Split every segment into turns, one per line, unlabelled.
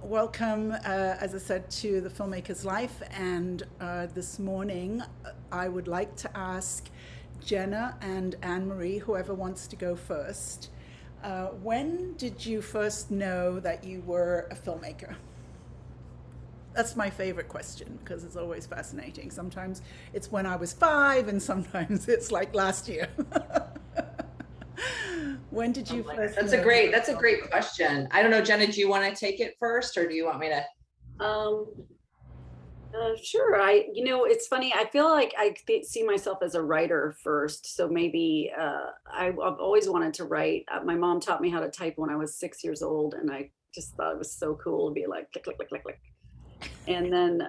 Welcome, as I said, to the Filmmaker's Life. And this morning, I would like to ask Jenna and Anne-Marie, whoever wants to go first, when did you first know that you were a filmmaker? That's my favorite question because it's always fascinating. Sometimes it's when I was 5, and sometimes it's like last year. When did you first
That's
know
a
you
great,
were
that's a
a
great
filmmaker?
question. I don't know, Jenna, do you want to take it first or do you want me to?
Um, sure. It's funny. I feel like see myself as a writer first. So maybe I've always wanted to write. My mom taught me how to type when I was 6 years old, and I just thought it was so cool to be like click, click, click, click, click. And then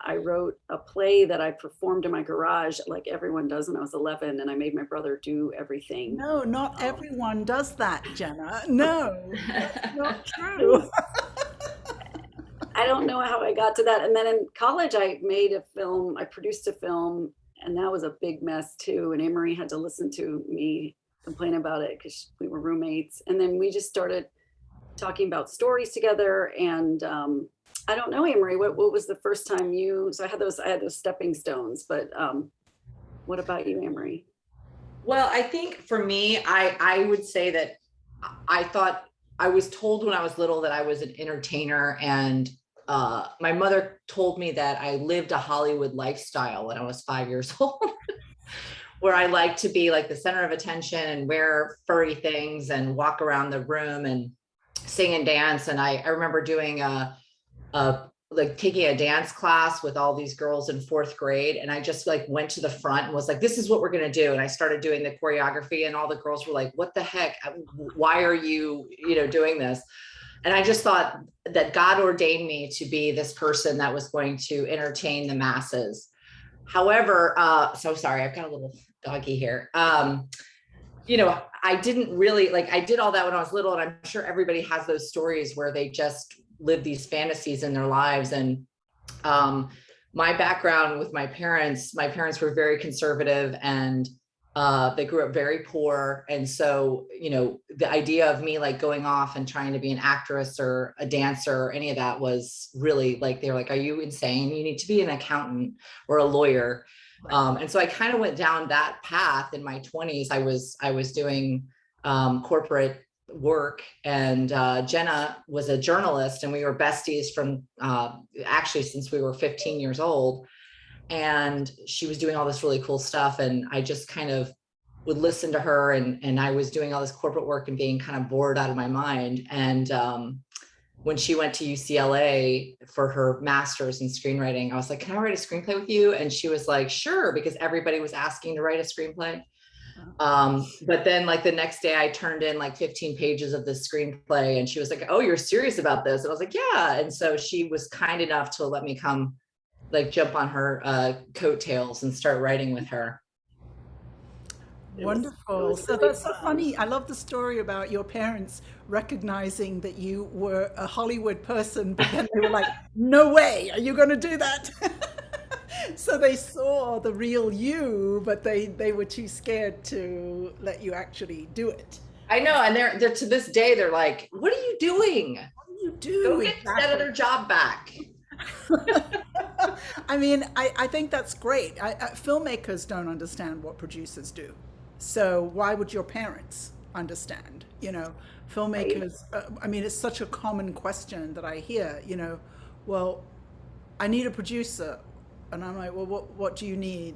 I wrote a play that I performed in my garage, like everyone does when I was 11, and I made my brother do everything.
No, not
Um,
everyone does that, Jenna. No, that's not true.
I don't know how I got to that. And then in college, I made a film, I produced a film, and that was a big mess too. And Amory had to listen to me complain about it because we were roommates. And then we just started talking about stories together. And I don't know, Amory, what was the first time so I had those stepping stones, but what about you, Amory?
Well, I think for me, I would say that I thought I was told when I was little that I was an entertainer, and my mother told me that I lived a Hollywood lifestyle when I was 5 years old, where I like to be like the center of attention and wear furry things and walk around the room and sing and dance. And I remember doing like taking a dance class with all these girls in fourth grade. And I just like went to the front and was like, this is what we're going to do. And I started doing the choreography, and all the girls were like, what the heck? Why are you, doing this? And I just thought that God ordained me to be this person that was going to entertain the masses. However, so sorry, I've got a little doggy here. I didn't really like, I did all that when I was little, and I'm sure everybody has those stories where they just live these fantasies in their lives. And my background with my parents were very conservative, and they grew up very poor. And so, the idea of me like going off and trying to be an actress or a dancer or any of that was really like, they were like, are you insane? You need to be an accountant or a lawyer.
Right.
And so I kind of went down that path in my 20s. I was doing corporate work, and Jenna was a journalist, and we were besties from actually since we were 15 years old. And she was doing all this really cool stuff, and I just kind of would listen to her, and I was doing all this corporate work and being kind of bored out of my mind. And when she went to UCLA for her master's in screenwriting, I was like, can I write a screenplay with you? And she was like, sure, because everybody was asking to write a screenplay. But then like the next day I turned in like 15 pages of this screenplay, and she was like, oh, you're serious about this? And I was like, yeah. And so she was kind enough to let me come like jump on her coattails and start writing with her.
It
Wonderful.
was
So
really
that's so
fun.
funny. I love the story about your parents recognizing that you were a Hollywood person, but then they were like, no way, are you going to do that? So they saw the real you, but they were too scared to let you actually do it.
I know. And they're to this day, they're like, what are you doing?
What do you
Go
do
get that
exactly?
other job back.
I mean, I think that's great. Filmmakers don't understand what producers do. So why would your parents understand?
Right.
Filmmakers, I mean, it's such a common question that I hear, well, I need a producer. And I'm like, well, what do you need?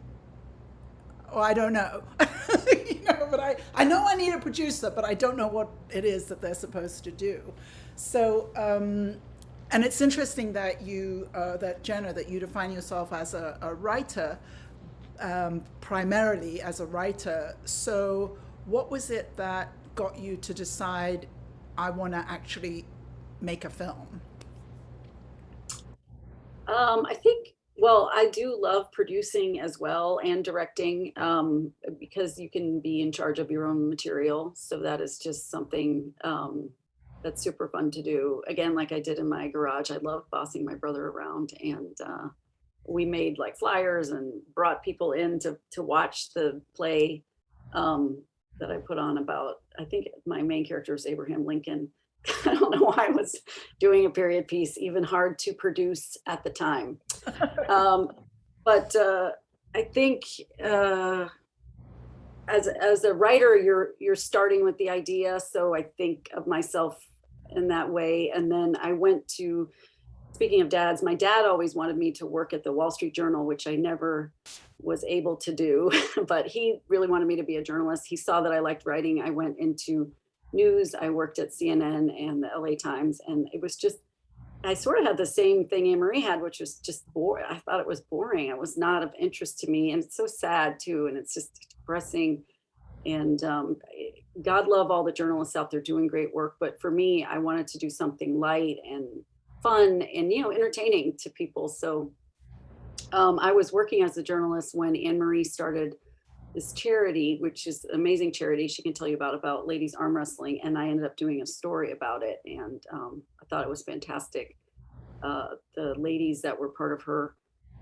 Oh, I don't know. But I know I need a producer, but I don't know what it is that they're supposed to do. So, and it's interesting that that Jenna, that you define yourself as a writer, primarily as a writer. So, what was it that got you to decide I want to actually make a film?
I think, well, I do love producing as well and directing because you can be in charge of your own material. So that is just something that's super fun to do. Again, like I did in my garage, I love bossing my brother around, and we made like flyers and brought people in to watch the play um, that I put on about, I think my main character is Abraham Lincoln. I don't know why I was doing a period piece, even hard to produce at the time. But I think as a writer, you're starting with the idea. So I think of myself in that way. And then I went to, speaking of dads, my dad always wanted me to work at the Wall Street Journal, which I never was able to do, but he really wanted me to be a journalist. He saw that I liked writing. I went into news. I worked at CNN and the LA Times, and it was just, I sort of had the same thing Anne Marie had, which was just boring. I thought it was boring. It was not of interest to me. And it's so sad too. And it's just depressing. And God love all the journalists out there doing great work. But for me, I wanted to do something light and fun and, entertaining to people. So I was working as a journalist when Anne Marie started this charity, which is an amazing charity. She can tell you about ladies arm wrestling. And I ended up doing a story about it. And I thought it was fantastic. The ladies that were part of her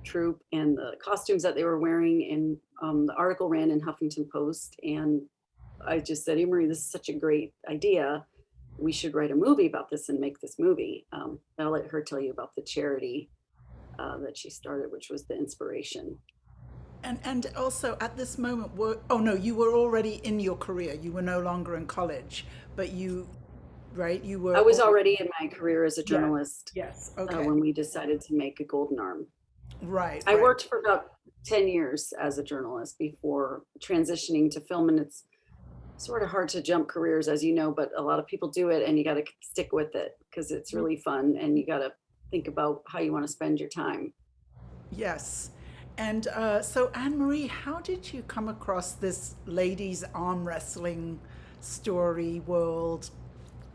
troupe and the costumes that they were wearing. And the article ran in Huffington Post. And I just said, Anne Marie, this is such a great idea. We should write a movie about this and make this movie. I'll let her tell you about the charity that she started, which was the inspiration.
And also at this moment, you were already in your career. You were no longer in college, but you were.
I was already in my career as a journalist.
Yes. Okay.
When we decided to make a Golden Arm.
Right.
I worked for about 10 years as a journalist before transitioning to film, and it's sort of hard to jump careers, as you know, but a lot of people do it, and you got to stick with it because it's really fun, and you got to think about how you want to spend your time.
Yes. And so, Anne Marie, how did you come across this ladies arm wrestling story world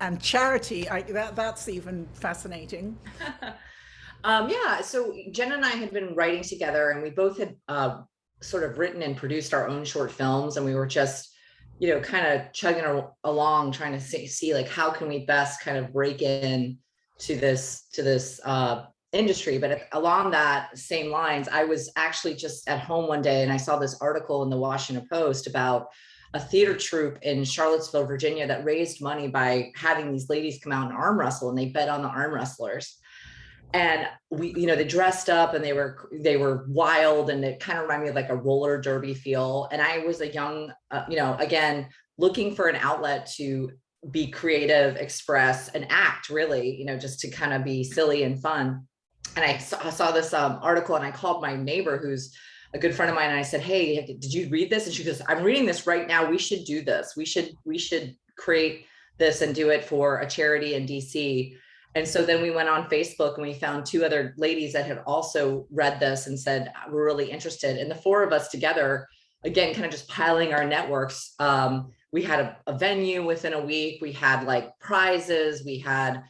and charity? That's even fascinating.
Yeah, so Jenna and I had been writing together, and we both had sort of written and produced our own short films, and we were just, kind of chugging along, trying to see like how can we best kind of break in to this industry. But along that same lines, I was actually just at home one day and I saw this article in the Washington Post about a theater troupe in Charlottesville, Virginia, that raised money by having these ladies come out and arm wrestle, and they bet on the arm wrestlers. And we, they dressed up and they were wild, and it kind of reminded me of like a roller derby feel. And I was a young, again, looking for an outlet to be creative, express, and act, really, just to kind of be silly and fun. And I saw this article, and I called my neighbor, who's a good friend of mine, and I said, "Hey, did you read this?" And she goes, "I'm reading this right now. We should do this. We should create this and do it for a charity in DC." And so then we went on Facebook and we found two other ladies that had also read this and said, "We're really interested." And the four of us together, again, kind of just piling our networks. We had a venue within a week. We had like prizes. We had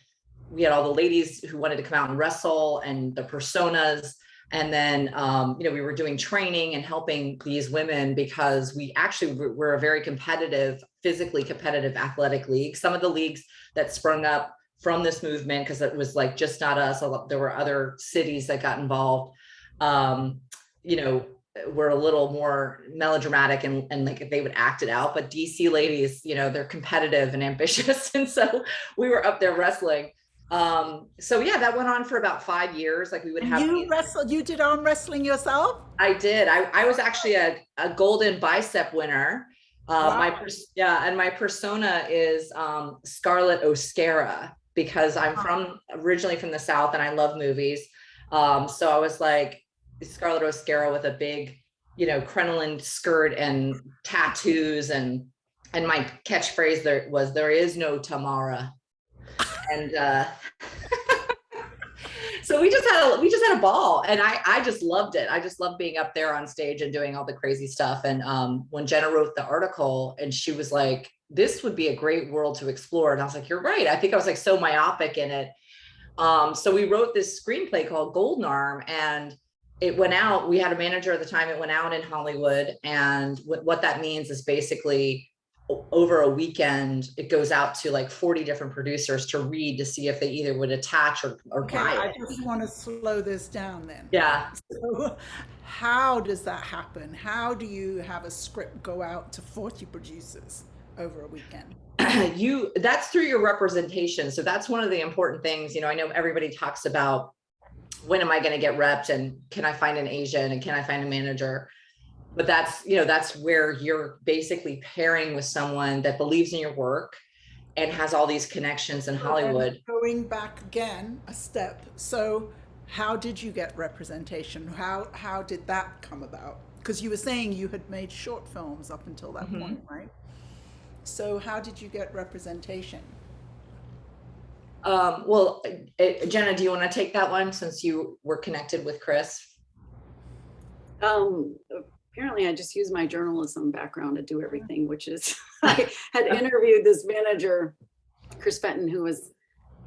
all the ladies who wanted to come out and wrestle and the personas. And then, we were doing training and helping these women, because we actually were a very competitive, physically competitive athletic league. Some of the leagues that sprung up from this movement, because it was like just not us, there were other cities that got involved, were a little more melodramatic and like they would act it out. But DC ladies, they're competitive and ambitious. And so we were up there wrestling. So yeah, that went on for about 5 years. Like we would have.
You did arm wrestling yourself?
I did. I was actually a golden bicep winner.
Wow.
My persona is Scarlett O'Scara, because I'm originally from the South and I love movies. So I was like Scarlett O'Scara with a big, crinoline skirt and tattoos, and my catchphrase there is no Tamara. And so we just had a ball, and I just loved it. I just loved being up there on stage and doing all the crazy stuff. And when Jenna wrote the article, and she was like, "This would be a great world to explore," and I was like, "You're right." I think I was like so myopic in it. So we wrote this screenplay called Golden Arm, and it went out. We had a manager at the time. It went out in Hollywood, and what that means is basically, over a weekend, it goes out to like 40 different producers to read, to see if they either would attach or buy it.
I just want to slow this down then.
Yeah.
So how does that happen? How do you have a script go out to 40 producers? over a weekend?
That's through your representation. So that's one of the important things. You know, I know everybody talks about, when am I going to get repped, and can I find an agent, and can I find a manager? But that's, you know, that's where you're basically pairing with someone that believes in your work and has all these connections in Hollywood.
And going back again a step. So how did you get representation? How did that come about? Because you were saying you had made short films up until that point, right? So how did you get representation?
Well, Jenna, do you want to take that one since you were connected with Chris?
Apparently I just use my journalism background to do everything, which is, I had interviewed this manager, Chris Fenton, who was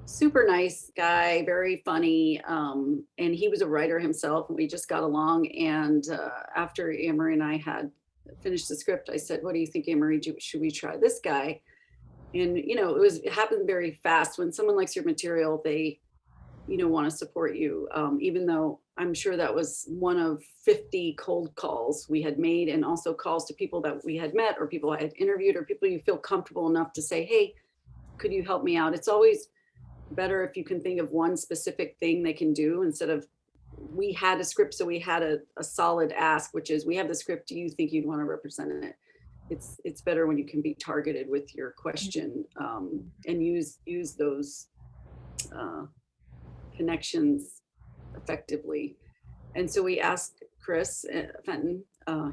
super nice guy, very funny. And he was a writer himself, and we just got along. And after Anne-Marie and I had finished the script, I said, what do you think, Anne-Marie, should we try this guy? And, you know, it happened very fast. When someone likes your material, they, you know, want to support you. Even though I'm sure that was one of 50 cold calls we had made, and also calls to people that we had met, or people I had interviewed, or people you feel comfortable enough to say, hey, could you help me out? It's always better if you can think of one specific thing they can do, instead of, we had a script, so we had a solid ask, which is, we have the script, do you think you'd want to represent it? It's better when you can be targeted with your question, and use those connections effectively. And so we asked Chris Fenton,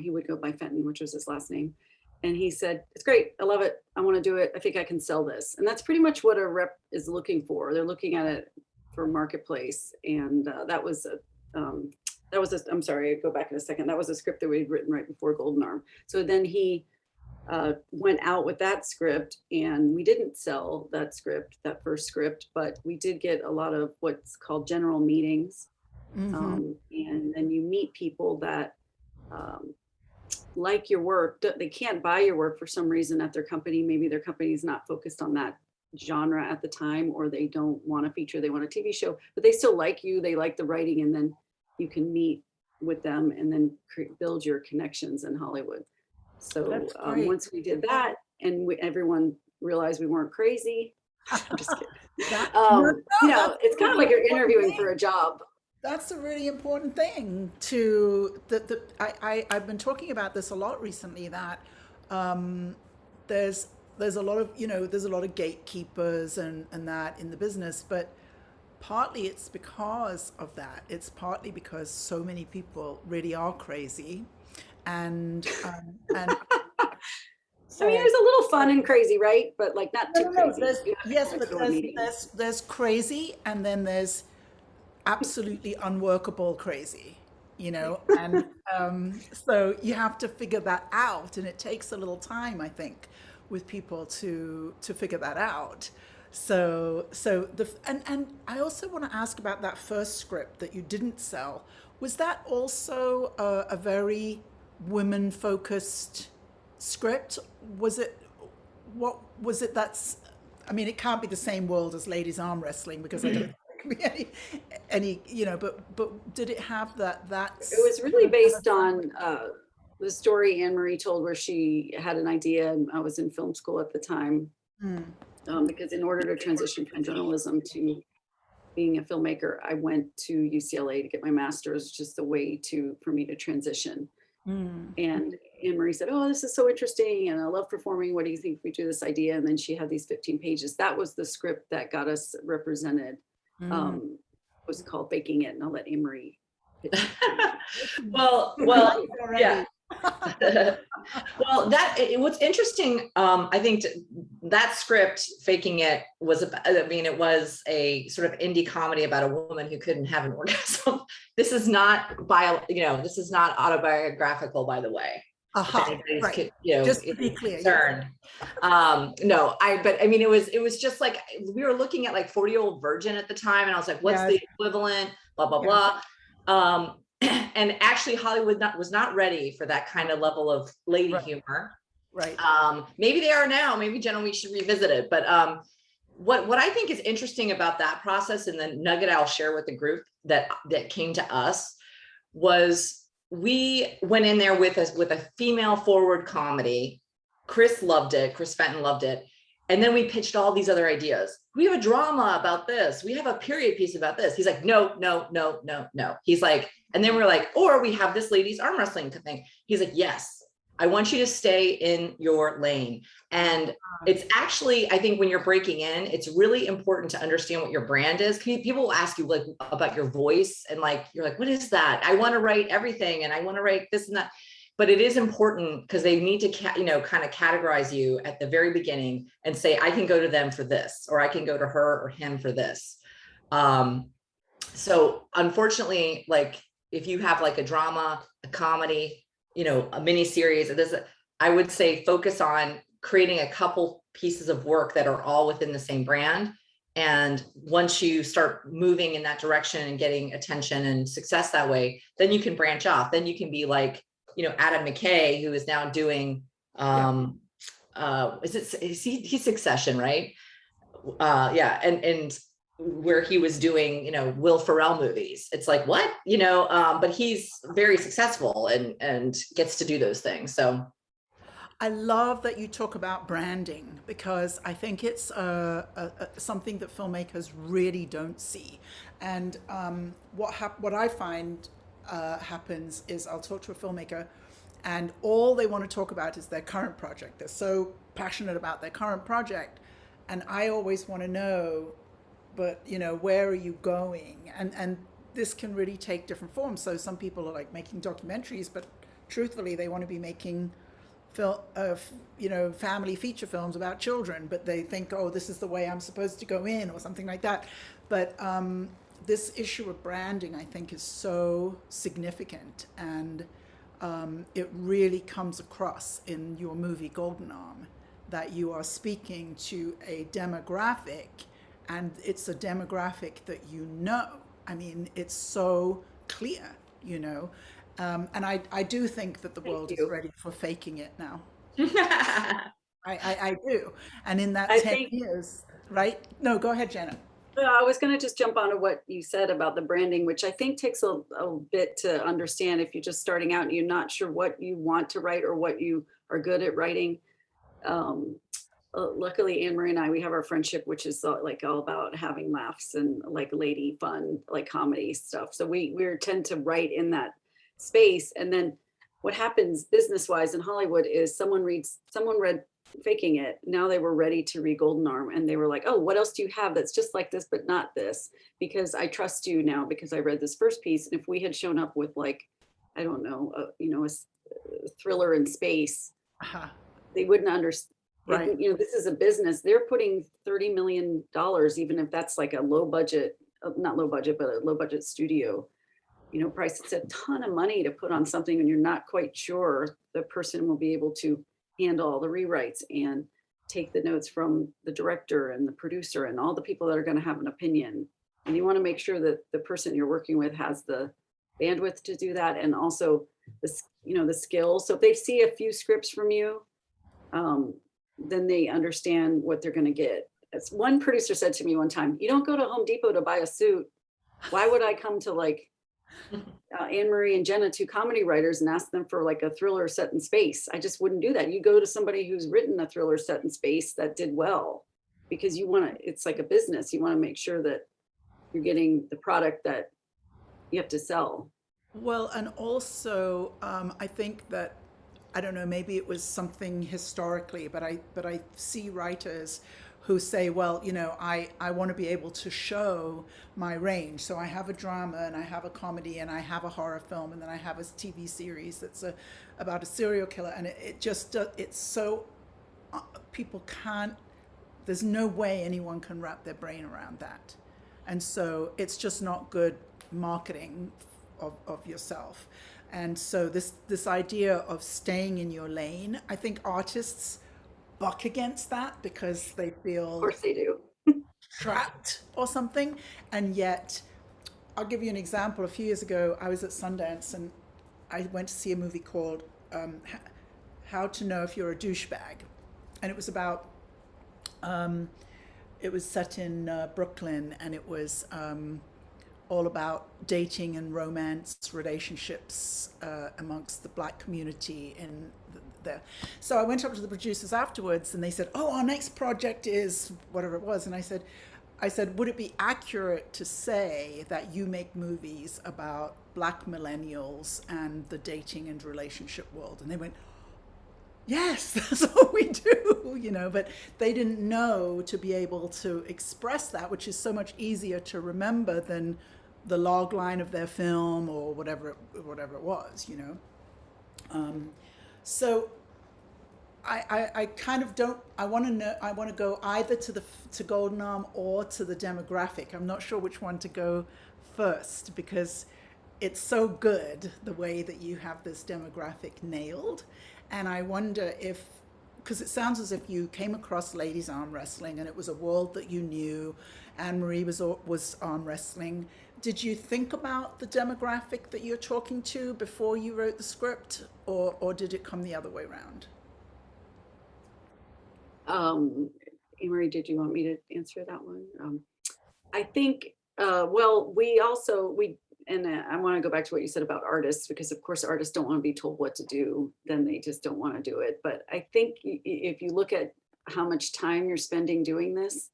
he would go by Fenton, which was his last name. And he said, it's great, I love it, I want to do it, I think I can sell this. And that's pretty much what a rep is looking for. They're looking at it for marketplace. And I'm sorry, I'll go back in a second. That was a script that we had written right before Golden Arm. So then he went out with that script, and we didn't sell that script, that first script, but we did get a lot of what's called general meetings. And then you meet people that like your work. They can't buy your work for some reason at their company. Maybe their company is not focused on that genre at the time, or they don't want a feature, they want a TV show, but they still like you, they like the writing, and then you can meet with them and then build your connections in Hollywood. So once we did that, and everyone realized we weren't crazy, I'm just kidding. You know, it's kind of like you're interviewing for a job.
That's a really important thing to I've been talking about this a lot recently, that there's a lot of, you know, there's a lot of gatekeepers and that in the business, but partly it's because of that. It's partly because so many people really are crazy, and
I mean, there's a little fun and crazy, right? But like not too crazy.
Yes, but there's crazy, and then there's absolutely unworkable crazy, you know, and so you have to figure that out, and it takes a little time, I think, with people to figure that out. So and I also want to ask about that first script that you didn't sell. Was that also a very women-focused script? Was it, what was it? That's, I mean, it can't be the same world as ladies arm wrestling, because I don't think there could be any, you know, but did it have that?
It was really based on the story Anne-Marie told, where she had an idea, and I was in film school at the time. Because in order to transition from journalism to being a filmmaker, I went to UCLA to get my master's, just a way for me to transition. And Anne-Marie said, oh, this is so interesting, and I love performing. What do you think if we do this idea? And then she had these 15 pages. That was the script that got us represented. It was called Baking It, and I'll let Anne-Marie.
well, yeah. Well, what's interesting, I think that script, Faking It, was, it was a sort of indie comedy about a woman who couldn't have an orgasm. This is not this is not autobiographical, by the way.
Right. Just to be clear.
Concerned. No, but I mean, it was just like, we were looking at like 40-Year-Old Virgin at the time, and I was like, what's the equivalent? Blah, blah, blah. And actually Hollywood was not ready for that kind of level of lady humor.
Right.
Maybe they are now. Maybe, Jenna, we should revisit it. But what I think is interesting about that process, and the nugget I'll share with the group that came to us, was we went in there with a female forward comedy Chris loved it. Chris Fenton loved it. And then we pitched all these other ideas. We have a drama about this. We have a period piece about this. He's like, no, no, no, no, no. He's like, and then we're like, or we have this ladies arm wrestling thing. He's like, yes, I want you to stay in your lane. And it's actually, I think when you're breaking in, it's really important to understand what your brand is. People will ask you like about your voice, and like, you're like, what is that? I want to write everything, and I want to write this and that. But it is important because they need to, kind of categorize you at the very beginning and say, I can go to them for this, or I can go to her or him for this. So unfortunately, like if you have like a drama, a comedy, a mini series, I would say focus on creating a couple pieces of work that are all within the same brand. And once you start moving in that direction and getting attention and success that way, then you can branch off. Then you can be like, Adam McKay, who is now doing, he's Succession, right? Yeah. And where he was doing, Will Ferrell movies. It's like, what, but he's very successful and gets to do those things. So
I love that you talk about branding, because I think it's something that filmmakers really don't see. And what I find happens is I'll talk to a filmmaker and all they want to talk about is their current project. They're so passionate about their current project. And I always want to know, but where are you going? And this can really take different forms. So some people are like making documentaries, but truthfully, they want to be making family feature films about children, but they think, oh, this is the way I'm supposed to go in, or something like that. But this issue of branding, I think, is so significant, and it really comes across in your movie Golden Arm that you are speaking to a demographic, and it's a demographic that I mean, it's so clear, and I do think that the world is ready for faking it now. I do. And in that 10 years, right? No, go ahead, Jenna.
I was going to just jump onto what you said about the branding, which I think takes a bit to understand if you're just starting out and you're not sure what you want to write or what you are good at writing. Luckily, Anne-Marie and I, we have our friendship, which is like all about having laughs and like lady fun, like comedy stuff. So we tend to write in that space. And then what happens business-wise in Hollywood is someone read Faking It. Now they were ready to read Golden Arm, and they were like, oh, what else do you have that's just like this but not this? Because I trust you now because I read this first piece. And if we had shown up with like, I don't know, a thriller in space, they wouldn't understand.
Right.
This is a business. They're putting $30 million, even if that's like a low budget, not low budget, but a low budget studio, price. It's a ton of money to put on something when you're not quite sure the person will be able to handle all the rewrites and take the notes from the director and the producer and all the people that are going to have an opinion. And you want to make sure that the person you're working with has the bandwidth to do that, and also the skills. So if they see a few scripts from you, then they understand what they're going to get. As one producer said to me one time, you don't go to Home Depot to buy a suit. Why would I come to like Anne-Marie and Jenna, two comedy writers, and ask them for like a thriller set in space? I just wouldn't do that. You go to somebody who's written a thriller set in space that did well, because it's like a business. You want to make sure that you're getting the product that you have to sell.
Well, and also I think that, I don't know, maybe it was something historically, but I see writers who say, well, I want to be able to show my range. So I have a drama, and I have a comedy, and I have a horror film, and then I have a TV series that's about a serial killer. And it's so, people can't, there's no way anyone can wrap their brain around that. And so it's just not good marketing of yourself. And so this idea of staying in your lane, I think artists buck against that because they feel,
of course they do,
trapped or something. And yet, I'll give you an example. A few years ago, I was at Sundance and I went to see a movie called How to Know If You're a Douchebag. And it was about, it was set in Brooklyn, and it was all about dating and romance relationships amongst the Black community in there. So I went up to the producers afterwards and they said, oh, our next project is whatever it was. And I said, would it be accurate to say that you make movies about Black millennials and the dating and relationship world? And they went, yes, that's what we do, you know, but they didn't know to be able to express that, which is so much easier to remember than the log line of their film or whatever it was, you know. So I kind of don't, I want to go either to Golden Arm or to the demographic. I'm not sure which one to go first because it's so good the way that you have this demographic nailed. And I wonder if, because it sounds as if you came across ladies arm wrestling and it was a world that you knew. Anne-Marie was arm wrestling. Did you think about the demographic that you're talking to before you wrote the script, or did it come the other way around?
Anne-Marie, did you want me to answer that one? I think, well, and I want to go back to what you said about artists, because of course artists don't want to be told what to do, then they just don't want to do it. But I think if you look at how much time you're spending doing this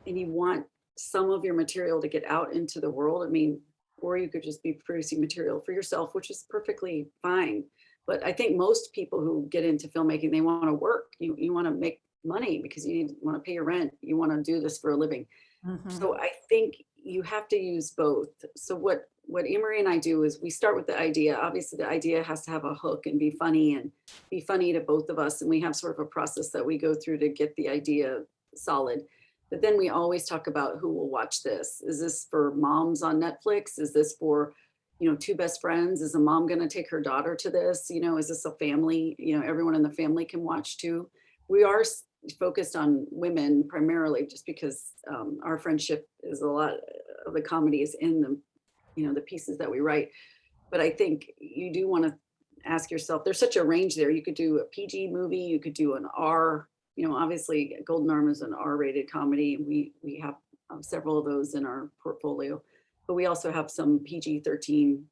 and you want some of your material to get out into the world, I mean, or you could just be producing material for yourself, which is perfectly fine. But I think most people who get into filmmaking, they want to work. You want to make money because you want to pay your rent. You want to do this for a living. Mm-hmm. So I think you have to use both. So what Anne-Marie and I do is we start with the idea. Obviously, the idea has to have a hook and be funny to both of us. And we have sort of a process that we go through to get the idea solid. But then we always talk about who will watch this. Is this for moms on Netflix? Is this for, you know, two best friends? Is a mom going to take her daughter to this? You know, is this a family? You know, everyone in the family can watch too. We are focused on women primarily just because our friendship is a lot of the comedy is in the, you know, the pieces that we write. But I think you do want to ask yourself, there's such a range there. You could do a PG movie, you could do an R, you know, obviously Golden Arm is an R-rated comedy. We have several of those in our portfolio, but we also have some PG-13,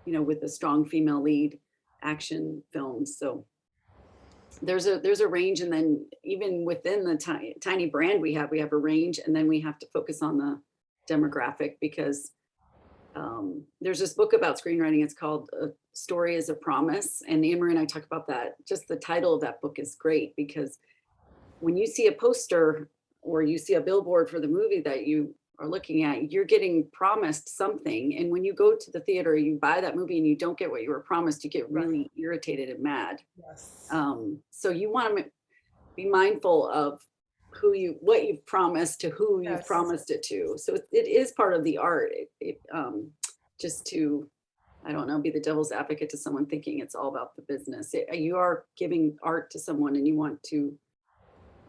you know, with a strong female lead action films. So there's a range, and then even within the tiny brand we have a range, and then we have to focus on the demographic because there's this book about screenwriting. It's called A Story is a Promise, and Anne-Marie and I talk about that. Just the title of that book is great because when you see a poster or you see a billboard for the movie that you are looking at, you're getting promised something. And when you go to the theater, you buy that movie and you don't get what you were promised, you get really irritated and mad. Yes. So you want to be mindful of what you've promised to who you've promised it to. So it is part of the art. Just to, I don't know, be the devil's advocate to someone thinking it's all about the business. You are giving art to someone and you want to,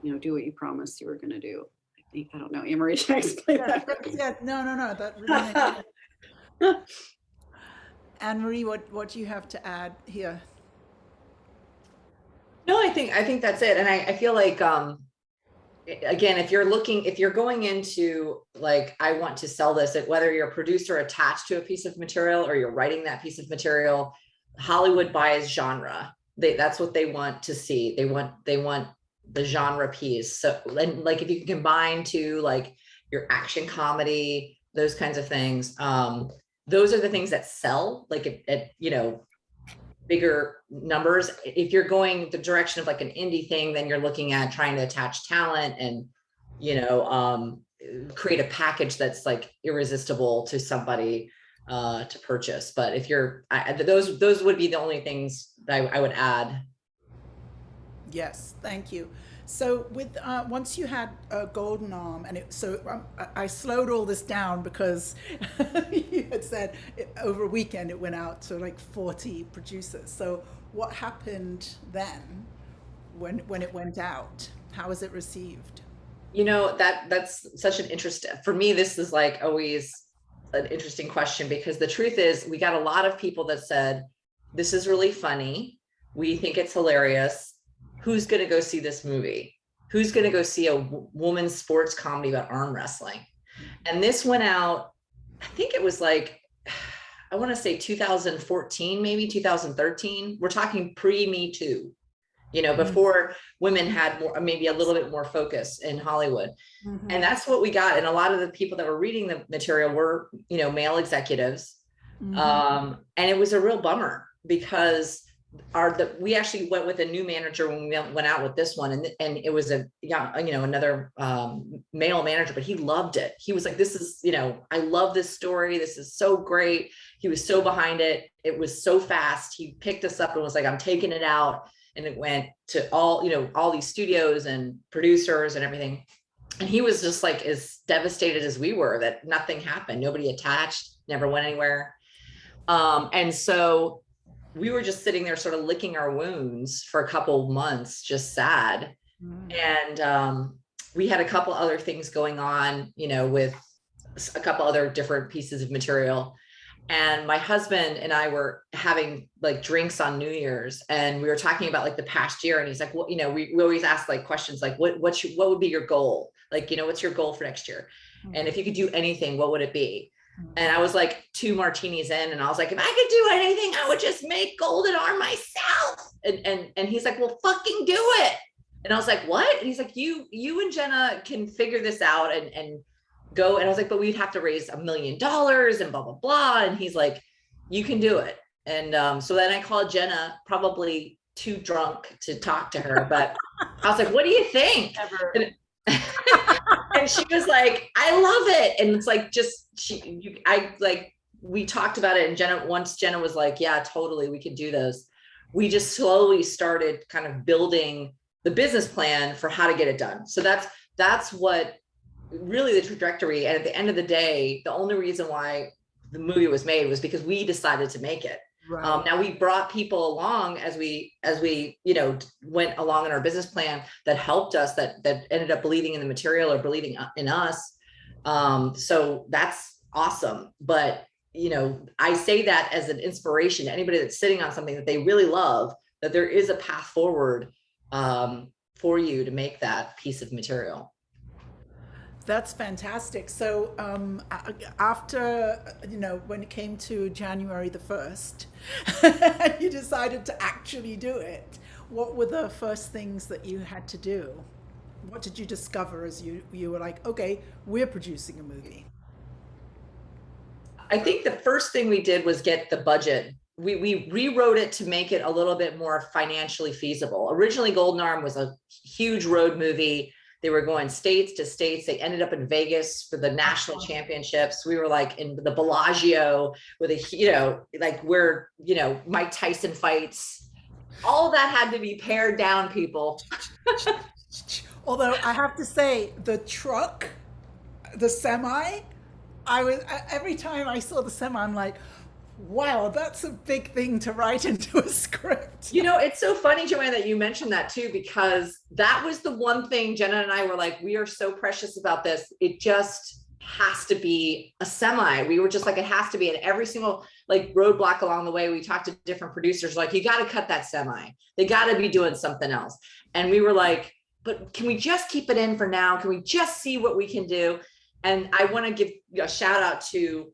you know, do what you promised you were going to do. I don't know, Anne-Marie, should I explain that?
Yeah, no, that really makes sense. Anne-Marie, what do you have to add here?
No, I think that's it. And I feel like, again, if you're going into like, I want to sell this, whether you're a producer attached to a piece of material or you're writing that piece of material, Hollywood buys genre. That's what they want to see. They want the genre piece. So like if you can combine to like your action comedy, those kinds of things, those are the things that sell like at you know, bigger numbers. If you're going the direction of like an indie thing, then you're looking at trying to attach talent and, you know, create a package that's like irresistible to somebody to purchase. But if you're, those would be the only things that I would add.
Yes, thank you. So with once you had Golden Arm, and I slowed all this down because you had said over a weekend it went out to like 40 producers. So what happened then when it went out? How was it received?
You know, that's such an interest. For me, this is like always an interesting question because the truth is we got a lot of people that said, this is really funny. We think it's hilarious. Who's going to go see this movie? Who's going to go see a woman's sports comedy about arm wrestling? And this went out, I think it was like, I want to say 2014, maybe 2013. We're talking pre-Me Too. before women had more, maybe a little bit more focus in Hollywood.
Mm-hmm.
And that's what we got. And a lot of the people that were reading the material were, male executives.
Mm-hmm.
And it was a real bummer because we actually went with a new manager when we went out with this one, and it was another male manager, but he loved it. He was like, this is, I love this story. This is so great. He was so behind it. It was so fast. He picked us up and was like, I'm taking it out. And it went to all these studios and producers and everything. And he was just like as devastated as we were that nothing happened. Nobody attached, never went anywhere. And so we were just sitting there sort of licking our wounds for a couple months, just sad. And we had a couple other things going on, with a couple other different pieces of material. And my husband and I were having like drinks on New Year's, and we were talking about like the past year. And he's like, well, we always ask like questions like, what would be your goal? Like, what's your goal for next year? And if you could do anything, what would it be? And I was like 2 martinis in, and I was like, if I could do anything, I would just make Golden Arm myself. And he's like, well, fucking do it. And I was like, what? And he's like, you and Jenna can figure this out and go. And I was like, but we'd have to raise $1 million and blah, blah, blah. And he's like, you can do it. And so then I called Jenna, probably too drunk to talk to her, but I was like, what do you think? And she was like, I love it. And it's like, we talked about it. And once Jenna was like, yeah, totally, we could do those. We just slowly started kind of building the business plan for how to get it done. So that's what really the trajectory. And at the end of the day, the only reason why the movie was made was because we decided to make it. Right. Now we brought people along as we went along in our business plan that helped us, that ended up believing in the material or believing in us. So that's awesome. But I say that as an inspiration to anybody that's sitting on something that they really love, that there is a path forward for you to make that piece of material.
That's fantastic. So after, when it came to January the 1st, you decided to actually do it. What were the first things that you had to do? What did you discover as you were like, okay, we're producing a movie?
I think the first thing we did was get the budget. We rewrote it to make it a little bit more financially feasible. Originally, Golden Arm was a huge road movie. They were going states to states. They ended up in Vegas for the national championships. We were like in the Bellagio with where, Mike Tyson fights. All that had to be pared down, people.
Although I have to say, the truck, the semi, every time I saw the semi, I'm like, wow, that's a big thing to write into a script.
It's so funny, Joanne, that you mentioned that too, because that was the one thing Jenna and I were like, we are so precious about this. It just has to be a semi. We were just like, it has to be. And every single roadblock along the way, we talked to different producers, like, you got to cut that semi. They got to be doing something else. And we were like, but can we just keep it in for now? Can we just see what we can do? And I want to give a shout out to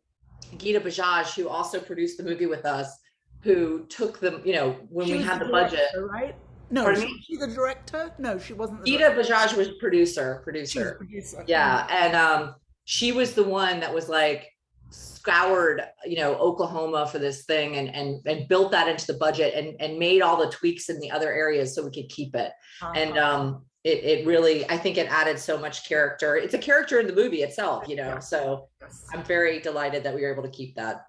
Geeta Bajaj, who also produced the movie with us, who took them, when we had the budget.
Right? No, was she the director? No, she wasn't.
Geeta Bajaj was producer.
She was producer.
Yeah. And she was the one that was like scoured, Oklahoma for this thing and built that into the budget and made all the tweaks in the other areas so we could keep it. And it really, I think it added so much character. It's a character in the movie itself, so I'm very delighted that we were able to keep that.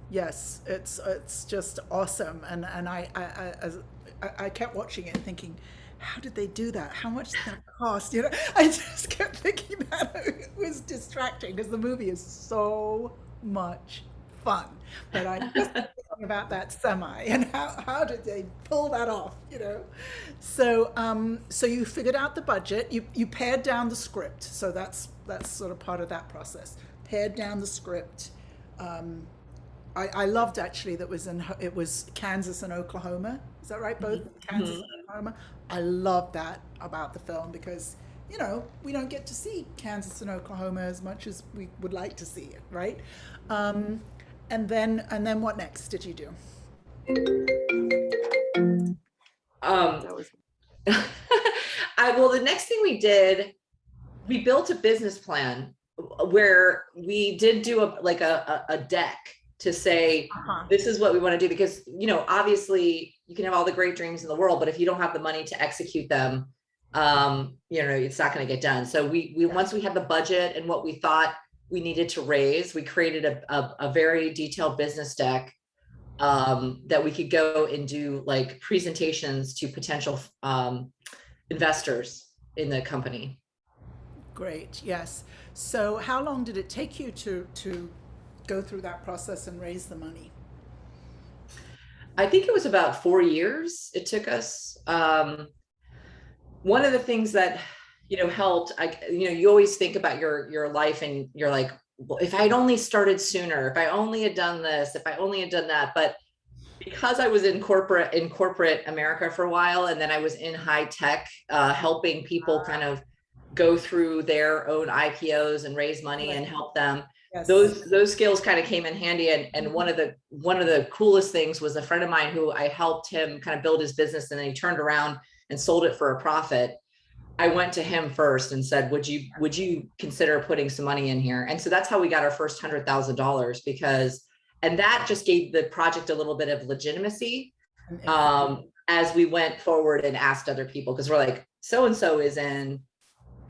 Yes, it's just awesome. And I kept watching it and thinking, how did they do that? How much did that cost? I just kept thinking that it was distracting because the movie is so much fun. But I just thinking about that semi and how did they pull that off? So so you figured out the budget. You pared down the script. So that's sort of part of that process. Pared down the script. I loved actually that it was Kansas and Oklahoma. Is that right? Both Kansas and Oklahoma. I love that about the film because we don't get to see Kansas and Oklahoma as much as we would like to see it, right? And then what next did you do?
Well, the next thing we did, we built a business plan where we did do a deck to say, this is what we want to do, because, obviously you can have all the great dreams in the world, but if you don't have the money to execute them, it's not going to get done. So we once we had the budget and what we thought we needed to raise, we created a very detailed business deck that we could go and do like presentations to potential investors in the company.
Great, yes. So how long did it take you to go through that process and raise the money?
I think it was about 4 years it took us. One of the things that, helped, you always think about your life and you're like, well, if I'd only started sooner, if I only had done this, if I only had done that. But because I was in corporate America for a while, and then I was in high tech, helping people kind of go through their own IPOs and raise money and help them.
Yes.
Those skills kind of came in handy. And one of the coolest things was a friend of mine who I helped him kind of build his business, and then he turned around and sold it for a profit. I went to him first and said, would you consider putting some money in here? And so that's how we got our first $100,000, and that just gave the project a little bit of legitimacy as we went forward and asked other people, because we're like, so-and-so is in,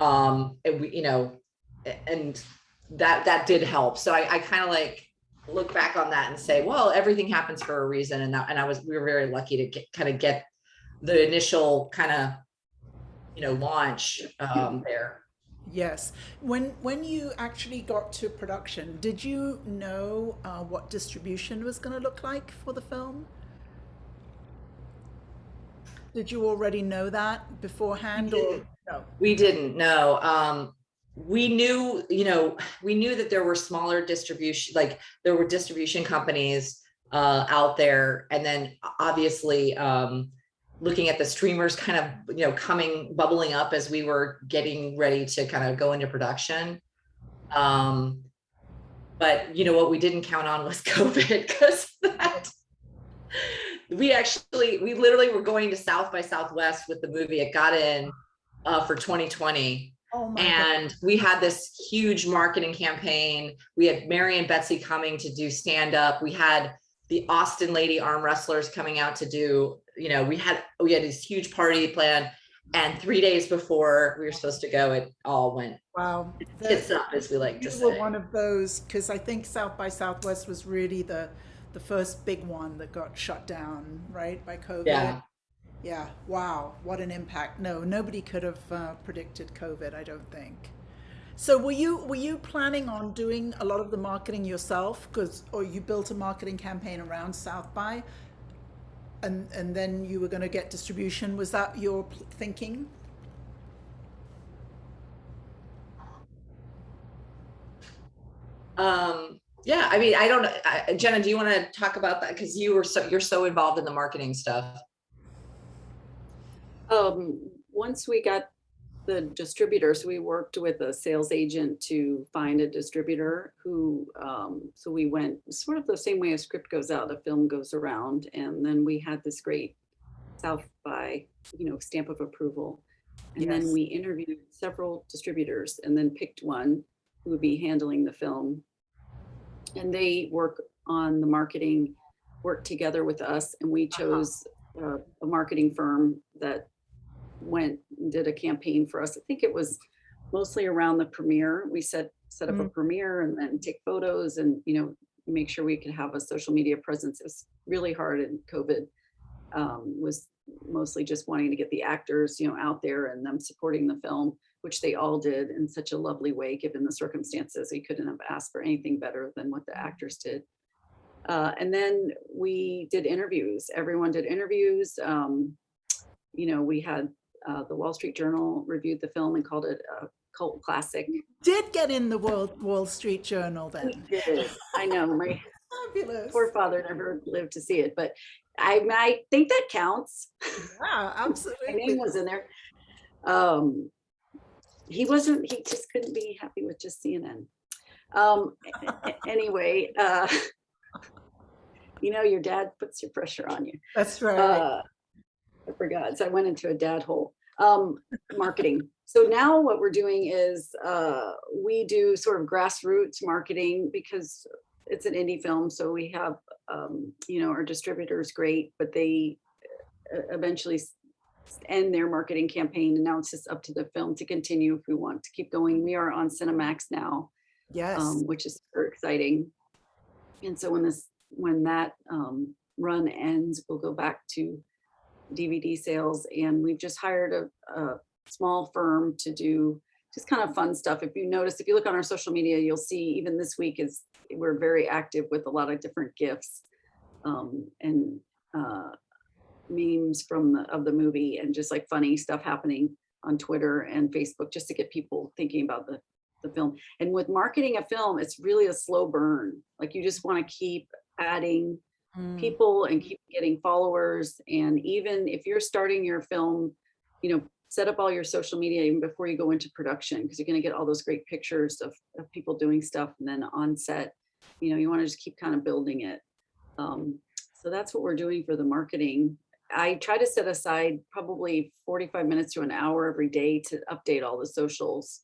and we, and that did help. So I kind of like look back on that and say, well, everything happens for a reason. And we were very lucky to get the initial kind of, launch there.
Yes. When you actually got to production, did you know what distribution was going to look like for the film? Did you already know that beforehand, or no?
We didn't know. We knew that there were smaller distribution, like there were distribution companies out there, and then obviously looking at the streamers kind of bubbling up as we were getting ready to kind of go into production. But what we didn't count on was COVID, because we literally were going to South by Southwest with the movie. It got in for 2020.
Oh my
and
God.
We had this huge marketing campaign. We had Mary and Betsy coming to do stand up. We had the Austin lady arm wrestlers coming out to do, we had this huge party planned, and 3 days before we were supposed to go, it all went tits up, as we like to say.
You were one of those, because I think South by Southwest was really the first big one that got shut down, right, by COVID.
Yeah.
Yeah. Wow. What an impact. No, nobody could have predicted COVID, I don't think. So were you planning on doing a lot of the marketing yourself, or you built a marketing campaign around South by, and then you were going to get distribution? Was that your thinking?
Yeah, I mean, I don't know. Jenna, do you want to talk about that? Because you're so involved in the marketing stuff.
Once we got the distributors, we worked with a sales agent to find a distributor who, so we went sort of the same way a script goes out, a film goes around, and then we had this great South by, stamp of approval. And then we interviewed several distributors and then picked one who would be handling the film. And they work on the marketing, work together with us, and we chose a marketing firm that went and did a campaign for us. I think it was mostly around the premiere. We set up a premiere and then take photos and make sure we could have a social media presence. It was really hard, and COVID was mostly just wanting to get the actors out there and them supporting the film, which they all did in such a lovely way given the circumstances. We couldn't have asked for anything better than what the actors did. And then we did interviews. Everyone did interviews. We had the Wall Street Journal reviewed the film and called it a cult classic.
You did get in the Wall Street Journal then.
We did. I know, my
Fabulous.
poor father never lived to see it, but I think that counts.
Yeah, absolutely.
My name was in there. He just couldn't be happy with just CNN. Anyway, your dad puts your pressure on you.
That's right.
forgot. So I went into a dad hole. Marketing. So now what we're doing is we do sort of grassroots marketing because it's an indie film. So we have, our distributor's great, but they eventually end their marketing campaign. And now it's just up to the film to continue if we want to keep going. We are on Cinemax now,
Yes.
which is super exciting. And so when that run ends, we'll go back to DVD sales, and we've just hired a small firm to do just kind of fun stuff. If you notice, if you look on our social media, you'll see even this week we're very active with a lot of different GIFs and memes of the movie, and just like funny stuff happening on Twitter and Facebook, just to get people thinking about the film. And with marketing a film, it's really a slow burn. Like you just want to keep adding people and keep getting followers. And even if you're starting your film, set up all your social media even before you go into production, because you're going to get all those great pictures of people doing stuff. And then on set, you want to just keep kind of building it. So that's what we're doing for the marketing. I try to set aside probably 45 minutes to an hour every day to update all the socials,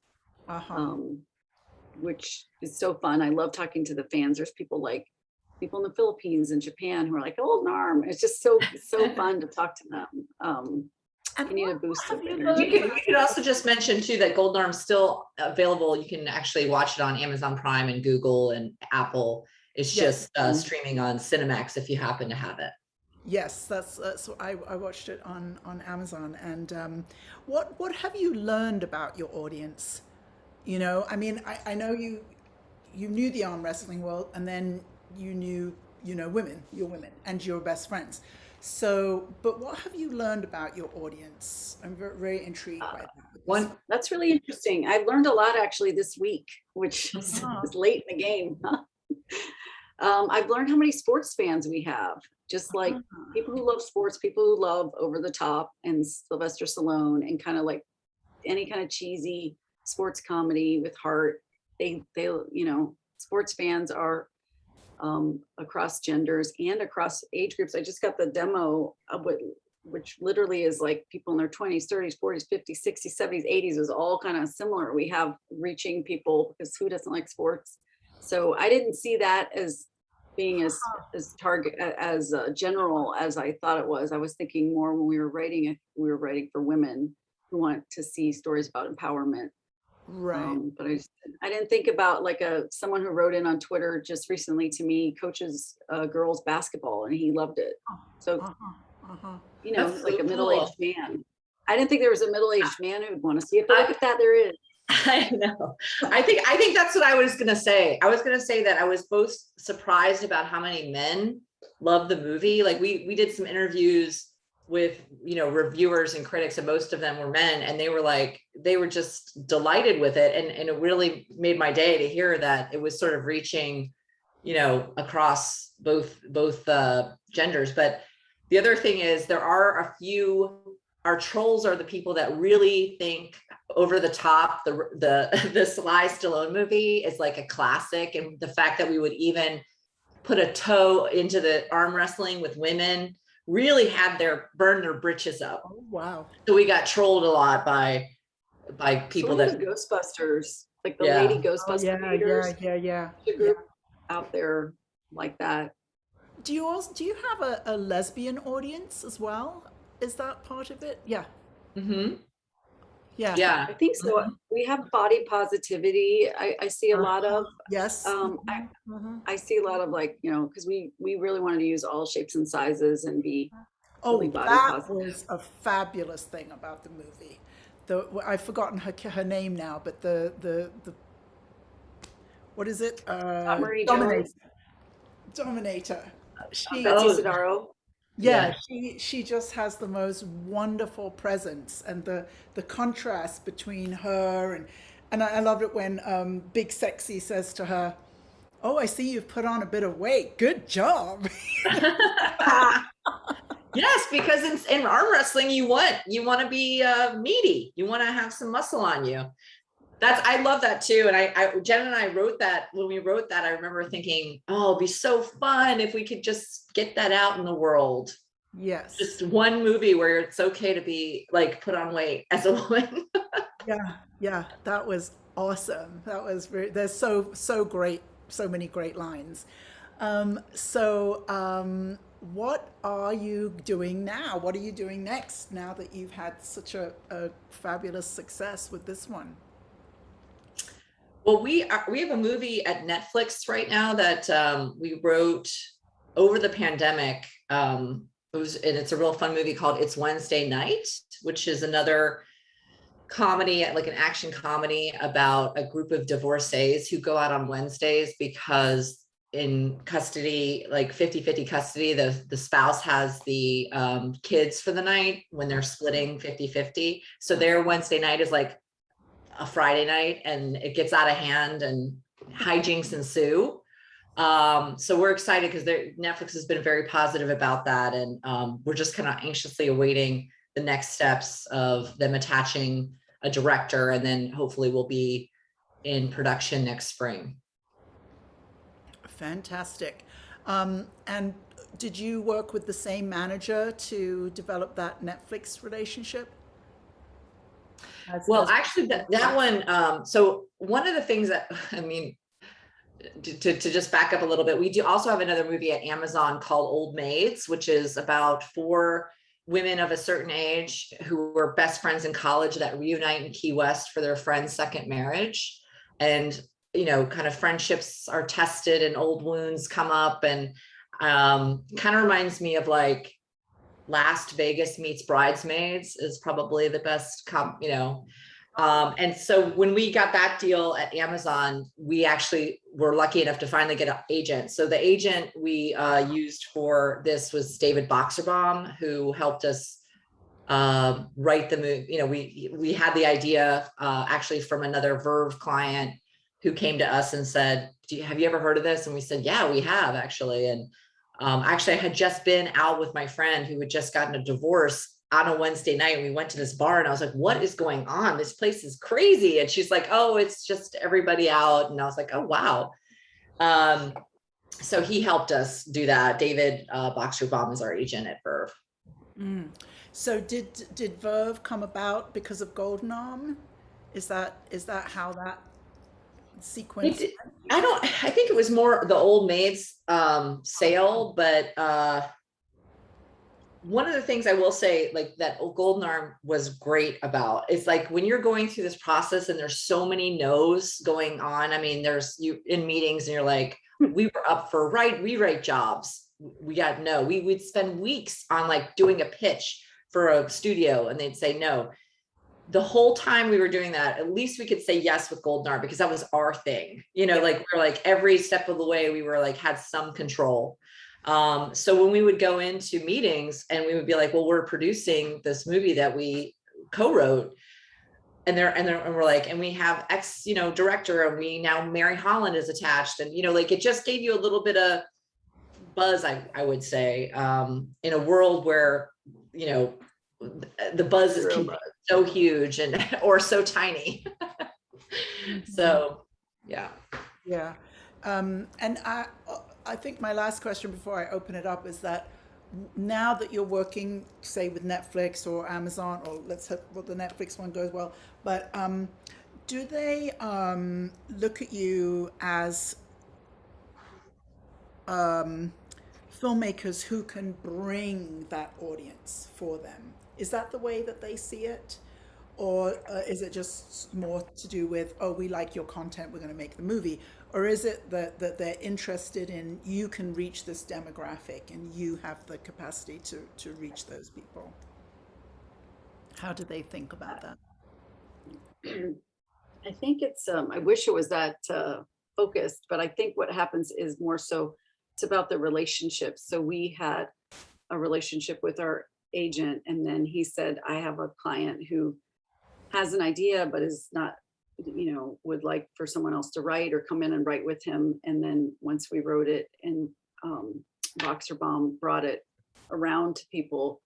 which is so fun. I love talking to the fans. There's people in the Philippines and Japan who are like, oh, Narm. It's just so fun to talk to them. I need a boost of energy.
You could also just mention too that Golden Arm's still available. You can actually watch it on Amazon Prime and Google and Apple. It's just streaming on Cinemax if you happen to have it.
Yes, that's I watched it on Amazon. And what have you learned about your audience? I mean, I know you knew the arm wrestling world, and then you knew women, your women, and your best friends. So, but what have you learned about your audience? I'm very, very intrigued by that.
That's really interesting. I've learned a lot actually this week, which is late in the game. I've learned how many sports fans we have. Just like people who love sports, people who love Over the Top and Sylvester Stallone, and kind of like any kind of cheesy sports comedy with heart. They sports fans are across genders and across age groups. I just got the demo of which literally is like people in their 20s, 30s, 40s, 50s, 60s, 70s, 80s is all kind of similar. We have reaching people, because who doesn't like sports? So I didn't see that as being as target as general as I thought it was. I was thinking more when we were writing it, we were writing for women who want to see stories about empowerment.
Right.
But I didn't think about like someone who wrote in on Twitter just recently to me, coaches girls basketball, and he loved it. So, like a middle-aged man. I didn't think there was a middle-aged man who'd want to see it, but look at that, there is.
I know. I think that's what I was going to say. I was going to say that I was both surprised about how many men love the movie. Like we did some interviews with, reviewers and critics, and most of them were men, and they were just delighted with it. And it really made my day to hear that it was sort of reaching, across both genders. But the other thing is there are our trolls are the people that really think Over the Top, the Sly Stallone movie is like a classic. And the fact that we would even put a toe into the arm wrestling with women really had burn their britches up.
Oh, wow.
So we got trolled a lot by people
that the Ghostbusters, like the lady Ghostbusters leaders.
Yeah.
Out there like that.
Do you have a lesbian audience as well? Is that part of it? Yeah.
Mm-hmm.
Yeah.
I think so. We have body positivity. I see a lot of.
Yes.
I see a lot of because we really wanted to use all shapes and sizes and be really body positive.
Was a fabulous thing about the movie. I've forgotten her name now, but the what is it? Dominator.
Betsy Sidaro.
Yeah, she just has the most wonderful presence, and the contrast between her and I loved it when Big Sexy says to her, "Oh, I see you've put on a bit of weight. Good job."
Yes, because in arm wrestling, you want to be meaty. You want to have some muscle on you. I love that too. And Jenna and I wrote that. When we wrote that, I remember thinking, oh, it'd be so fun if we could just get that out in the world.
Yes.
Just one movie where it's okay to be like put on weight as a woman.
Yeah, yeah, that was awesome. That was there's so great, so many great lines. What are you doing now? What are you doing next now that you've had such a fabulous success with this one?
Well, we have a movie at Netflix right now that we wrote over the pandemic. And it's a real fun movie called It's Wednesday Night, which is another comedy, like an action comedy about a group of divorcees who go out on Wednesdays because in custody, like 50-50 custody, the spouse has the kids for the night when they're splitting 50-50. So their Wednesday night is like a Friday night, and it gets out of hand and hijinks ensue. So we're excited because Netflix has been very positive about that. And we're just kind of anxiously awaiting the next steps of them attaching a director, and then hopefully we'll be in production next spring.
Fantastic. And did you work with the same manager to develop that Netflix relationship?
Well, actually that one, so one of the things that, I mean, to just back up a little bit, we do also have another movie at Amazon called Old Maids, which is about four women of a certain age who were best friends in college that reunite in Key West for their friend's second marriage. And, kind of friendships are tested and old wounds come up, and kind of reminds me of like Last Vegas meets Bridesmaids is probably the best and so when we got that deal at Amazon, we actually were lucky enough to finally get an agent. So the agent we used for this was David Boxerbaum, who helped us write the movie. We had the idea actually from another Verve client who came to us and said, have you ever heard of this? And we said, yeah, we have actually. And actually I had just been out with my friend who had just gotten a divorce on a Wednesday night. We went to this bar and I was like, what is going on? This place is crazy. And she's like, oh, it's just everybody out. And I was like, oh, wow. So he helped us do that. David Boxerbaum is our agent at Verve.
Mm. So did Verve come about because of Golden Arm? Is that how that sequence?
I think it was more the Old Maids sale, but one of the things I will say, like that Golden Arm was great about, is like when you're going through this process and there's so many no's going on. I mean, there's you in meetings and you're like, we were up for rewrite jobs. We got no. We'd spend weeks on like doing a pitch for a studio and they'd say no. The whole time we were doing that, at least we could say yes with Golden Arm because that was our thing. Like we're like every step of the way we were like had some control. So when we would go into meetings and we would be like, well, we're producing this movie that we co-wrote, and we're like, and we have X, director, and we now Mary Holland is attached, and like it just gave you a little bit of buzz, I would say, in a world where the buzz is so huge and or so tiny. So yeah.
And I think my last question before I open it up is that now that you're working, say, with Netflix or Amazon, or let's hope the Netflix one goes well, but do they look at you as filmmakers who can bring that audience for them? Is that the way that they see it? Or is it just more to do with, oh, we like your content, we're going to make the movie? Or is it that they're interested in you can reach this demographic and you have the capacity to reach those people? How do they think about that?
I think it's, I wish it was that focused, but I think what happens is more so it's about the relationships. So we had a relationship with our agent, and then he said, I have a client who has an idea, but is not, would like for someone else to write or come in and write with him. And then once we wrote it and Boxerbaum brought it around to people,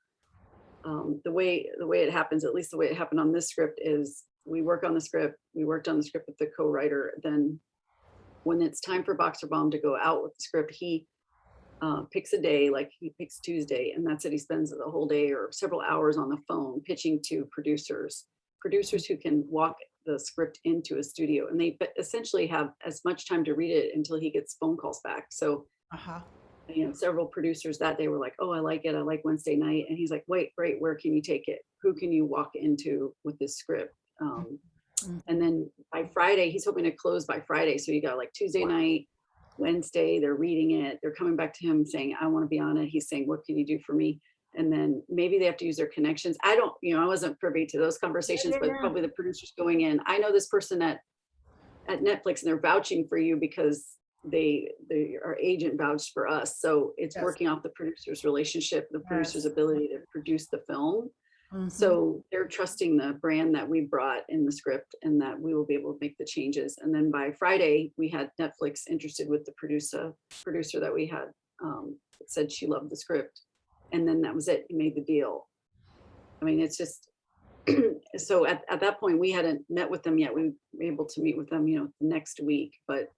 the way it happens, at least the way it happened on this script, is we worked on the script with the co-writer. Then when it's time for Boxerbaum to go out with the script, he picks a day, like he picks Tuesday, and that's it. He spends the whole day or several hours on the phone pitching to producers who can walk the script into a studio, and they essentially have as much time to read it until he gets phone calls back. So,
Uh-huh.
several producers that day were like, "Oh, I like it. I like Wednesday night." And he's like, "Wait, great. Where can you take it? Who can you walk into with this script?" And then by Friday, he's hoping to close by Friday. So you got like Tuesday night, Wednesday, they're reading it. They're coming back to him saying, "I want to be on it." He's saying, "What can you do for me?" And then maybe they have to use their connections. I don't, I wasn't privy to those conversations, but probably the producers going in. I know this person at Netflix, and they're vouching for you because our agent vouched for us. So it's working off the producer's relationship, the producer's ability to produce the film. So they're trusting the brand that we brought in the script, and that we will be able to make the changes. And then by Friday, we had Netflix interested with the producer that we had, said she loved the script. And then that was it. He made the deal. I mean, it's just, so at that point, we hadn't met with them yet. We were able to meet with them, next week. But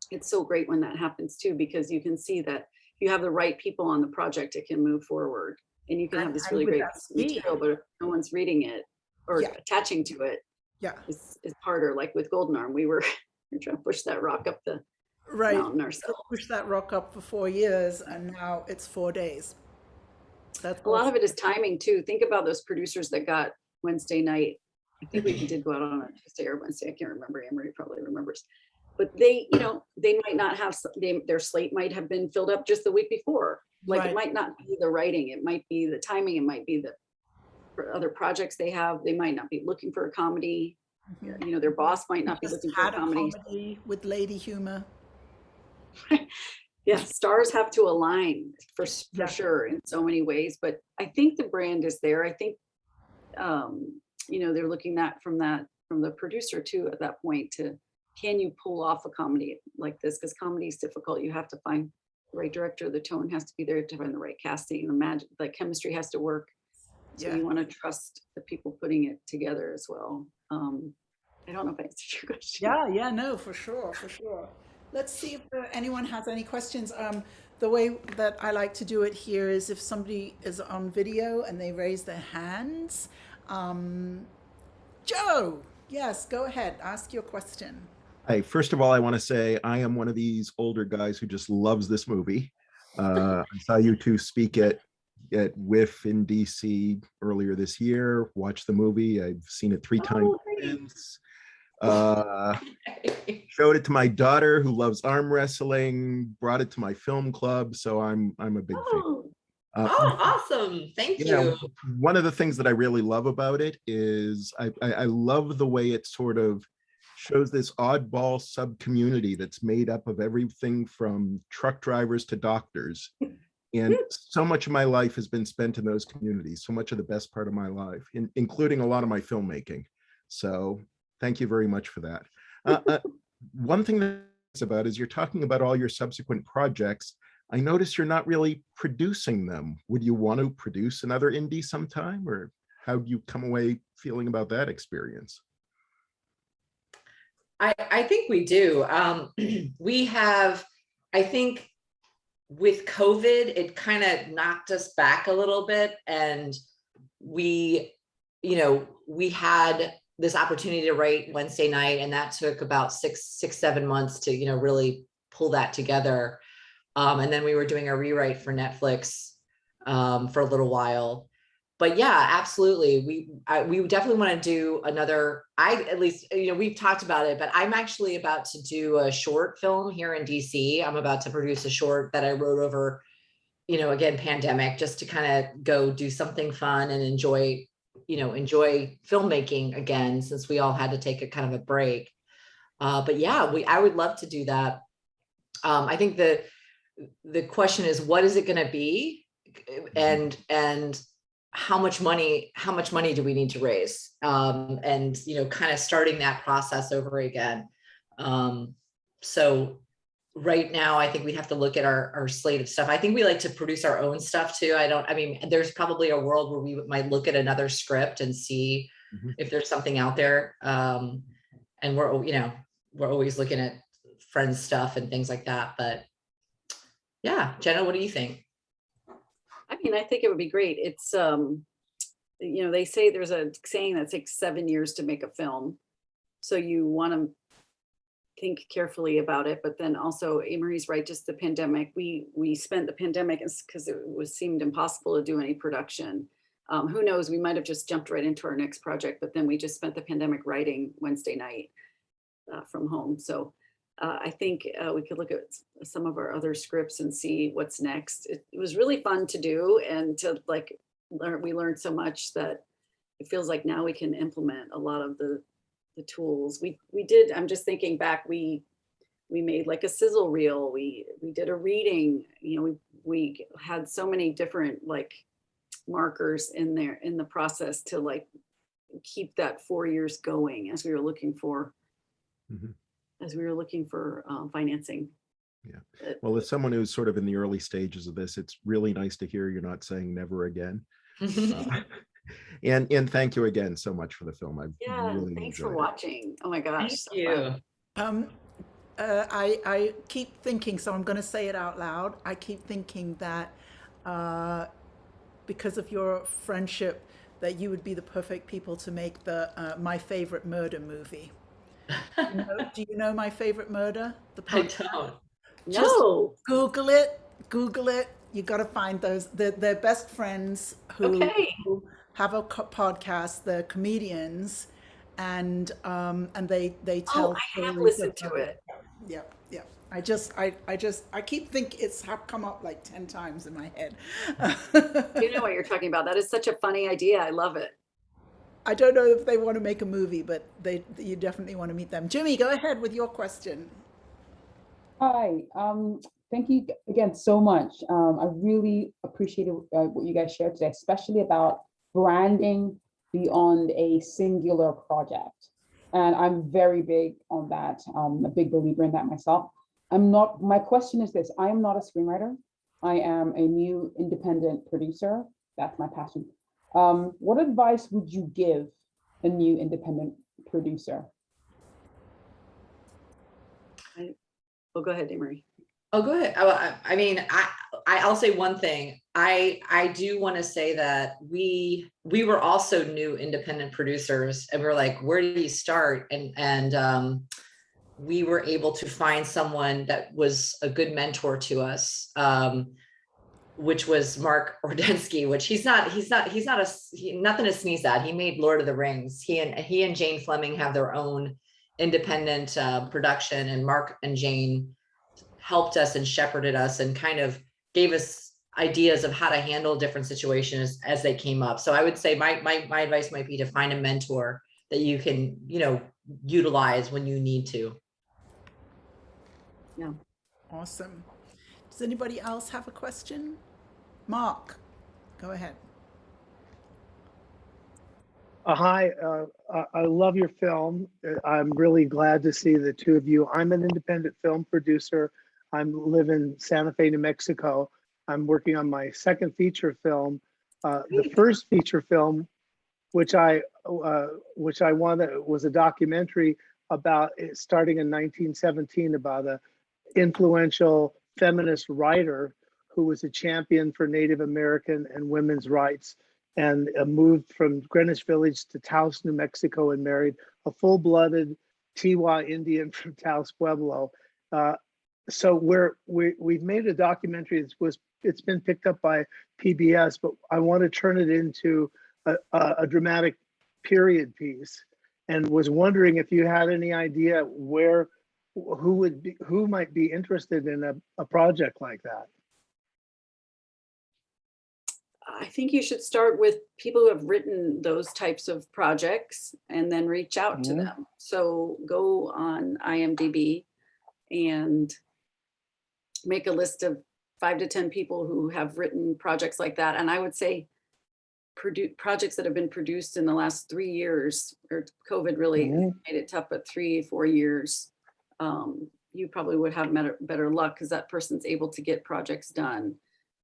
it's so great when that happens too, because you can see that if you have the right people on the project, it can move forward. And you can have this really great material, but if no one's reading it or attaching to it, it's harder. Like with Golden Arm, we were trying to push that rock up the mountain ourselves.
Push that rock up for 4 years, and now it's 4 days.
That's a lot of it is timing too. Think about those producers that got Wednesday night. I think we did go out on a Tuesday or Wednesday. I can't remember. Anne-Marie probably remembers. But they might not have, their slate might have been filled up just the week before. Like it might not be the writing, it might be the timing, it might be for other projects they have. They might not be looking for a comedy. Their boss might not be looking for a comedy
with lady humor.
Yeah, stars have to align for sure in so many ways. But I think the brand is there. I think they're looking at from the producer too at that point to, can you pull off a comedy like this? Because comedy is difficult. You have to find the right director. The tone has to be there to find the right casting. The magic, the chemistry has to work. So you want to trust the people putting it together as well. I don't know if I answered your question.
Yeah, no, for sure. Let's see if anyone has any questions. The way that I like to do it here is if somebody is on video and they raise their hands. Joe, yes, go ahead, ask your question.
Hi, first of all, I want to say I am one of these older guys who just loves this movie. I saw you two speak at WIF in DC earlier this year. Watched the movie. I've seen it 3 times since. Showed it to my daughter who loves arm wrestling. Brought it to my film club, so I'm a big fan.
Awesome! Thank you.
One of the things that I really love about it is I love the way it sort of shows this oddball sub-community that's made up of everything from truck drivers to doctors. And so much of my life has been spent in those communities, so much of the best part of my life, including a lot of my filmmaking. So thank you very much for that. One thing that's about is you're talking about all your subsequent projects. I notice you're not really producing them. Would you want to produce another indie sometime, or how do you come away feeling about that experience?
I think we do. We have, I think with COVID, it kind of knocked us back a little bit. And we had this opportunity to write Wednesday night, and that took about 6-7 months to, really pull that together. And then we were doing a rewrite for Netflix for a little while. But yeah, absolutely. We definitely want to do another, we've talked about it, but I'm actually about to do a short film here in DC. I'm about to produce a short that I wrote over, again, pandemic, just to kind of go do something fun and enjoy filmmaking again, since we all had to take a kind of a break. But yeah, I would love to do that. I think the question is, what is it going to be? And how much money do we need to raise? And, kind of starting that process over again. So right now, I think we have to look at our slate of stuff. I think we like to produce our own stuff too. There's probably a world where we might look at another script and see if there's something out there. And we're always looking at friends' stuff and things like that. But Yeah, Jenna, what do you think?
I mean, I think it would be great. It's, you know, they say there's a saying that takes 7 years to make a film. So you want to think carefully about it, but then also Amory's right, just the pandemic. We spent the pandemic because it seemed impossible to do any production. Who knows, we might have just jumped right into our next project, but then we just spent the pandemic writing Wednesday night from home. So I think we could look at some of our other scripts and see what's next. It was really fun to do, and to like we learned so much that it feels like now we can implement a lot of the tools we did. I'm just thinking back, we made like a sizzle reel, we did a reading, you know, we had so many different like markers in there in the process to like keep that 4 years going as we were looking for
Mhm.
financing.
Yeah. Well, as someone who's sort of in the early stages of this, it's really nice to hear you're not saying never again. And thank you again so much for the film. I've
Yeah,
really
thanks for
enjoyed it.
watching. Oh my gosh,
Thank
so
you.
fun.
I keep thinking, so I'm going to say it out loud. I keep thinking that because of your friendship, that you would be the perfect people to make the My Favorite Murder movie. Do you know My Favorite Murder? The
I
podcast?
don't.
Just
No.
Google it. Google it. You got to find those. They're best friends
Okay.
who have a podcast. They're comedians, and they
Oh,
tell
I have
stories
listened
of
to it.
yeah, yeah. I keep thinking it's come up like 10 times in my head.
You know what you're talking about. That is such a funny idea. I love it.
I don't know if they want to make a movie, but you definitely want to meet them. Jimmy, go ahead with your question.
Hi, thank you again so much. I really appreciated what you guys shared today, especially about branding beyond a singular project. And I'm very big on that. I'm a big believer in that myself. My question is this: I am not a screenwriter. I am a new independent producer. That's my passion. What advice would you give a new independent producer?
Well, go ahead, Amory.
Oh, go ahead. I mean, I'll say one thing. I do want to say that we were also new independent producers, and we were like, where do you start? And we were able to find someone that was a good mentor to us, which was Mark Ordensky, which he's nothing to sneeze at. He made Lord of the Rings. He and Jane Fleming have their own independent production, and Mark and Jane helped us and shepherded us and kind of gave us ideas of how to handle different situations as they came up. So I would say my advice might be to find a mentor that you can, you know, utilize when you need to.
Yeah.
Awesome. Does anybody else have a question? Mark, go ahead.
Hi, I love your film. I'm really glad to see the two of you. I'm an independent film producer. I live in Santa Fe, New Mexico. I'm working on my second feature film. The first feature film, which I wanted, was a documentary about it starting in 1917 about a influential feminist writer who was a champion for Native American and women's rights, and moved from Greenwich Village to Taos, New Mexico, and married a full-blooded Tiwa Indian from Taos Pueblo. So we've made a documentary. It's been picked up by PBS, but I want to turn it into a dramatic period piece, and was wondering if you had any idea who might be interested in a project like that.
I think you should start with people who have written those types of projects and then reach out to them. So go on IMDb and make a list of 5 to 10 people who have written projects like that. And I would say projects that have been produced in the last 3 years, or COVID really made it tough, but 3-4 years, you probably would have better luck because that person's able to get projects done.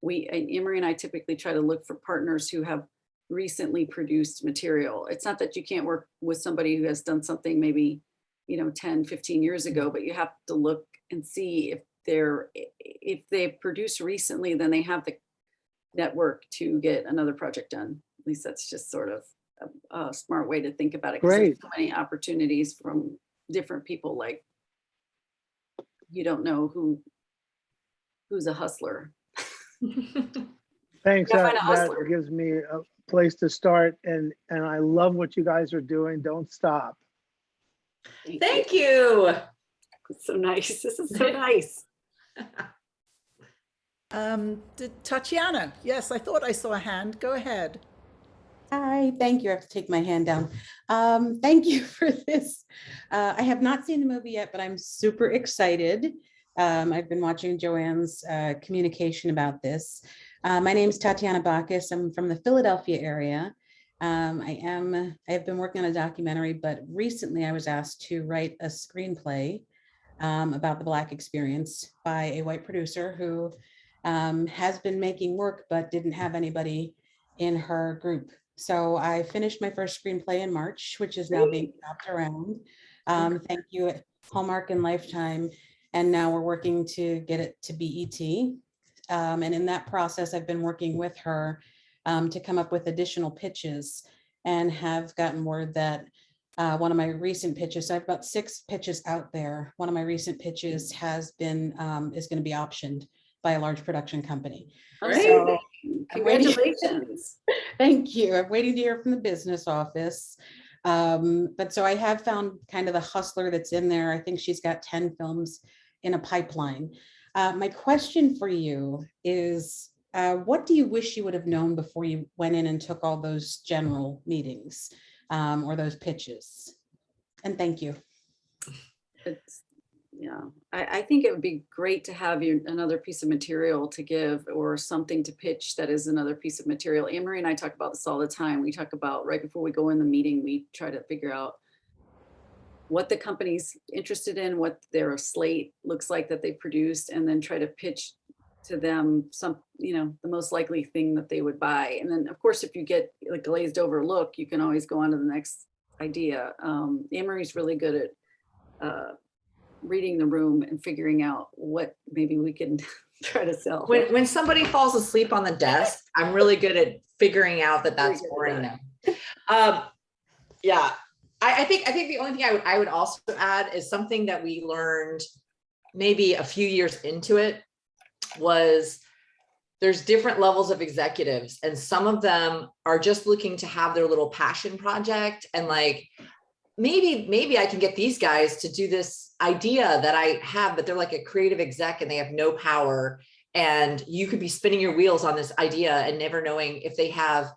Emery and I typically try to look for partners who have recently produced material. It's not that you can't work with somebody who has done something maybe, 10, 15 years ago, but you have to look and see if if they produce recently, then they have the network to get another project done. At least that's just sort of a smart way to think about it. 'Cause there's
Great.
so many opportunities from different people. Like, you don't know who's a hustler.
Thanks.
Gotta find a
That
hustler.
gives me a place to start, and I love what you guys are doing. Don't stop.
Thank you.
It's so nice. This is so nice.
Tatiana, yes, I thought I saw a hand. Go ahead.
Hi, thank you. I have to take my hand down. Thank you for this. I have not seen the movie yet, but I'm super excited. I've been watching Joanne's communication about this. My name is Tatiana Bacchus. I'm from the Philadelphia area. I have been working on a documentary, but recently I was asked to write a screenplay about the Black experience by a white producer who has been making work, but didn't have anybody in her group. So I finished my first screenplay in March, which is now being shopped around. Thank you, Hallmark and Lifetime. And now we're working to get it to BET. And in that process, I've been working with her to come up with additional pitches, and have gotten word that one of my recent pitches, so I have about 6 pitches out there. One of my recent pitches has been, is going to be optioned by a large production company.
Amazing.
I'm waiting-
Congratulations.
Thank you. I'm waiting to hear from the business office. But so I have found kind of the hustler that's in there. I think she's got 10 films in a pipeline. My question for you is, what do you wish you would have known before you went in and took all those general meetings or those pitches? And thank you.
Yeah, I think it would be great to have you another piece of material to give, or something to pitch that is another piece of material. Anne-Marie and I talk about this all the time. We talk about, right before we go in the meeting, we try to figure out what the company's interested in, what their slate looks like that they produced, and then try to pitch to them some, the most likely thing that they would buy. And then, of course, if you get a glazed over look, you can always go on to the next idea. Anne-Marie's really good at reading the room and figuring out what maybe we can try to sell.
When somebody falls asleep on the desk, I'm really good at figuring out that that's boring them. Yeah, I think the only thing I would also add is something that we learned maybe a few years into it, was there's different levels of executives, and some of them are just looking to have their little passion project, and like, maybe I can get these guys to do this idea that I have, but they're like a creative exec and they have no power, and you could be spinning your wheels on this idea and never knowing if they have,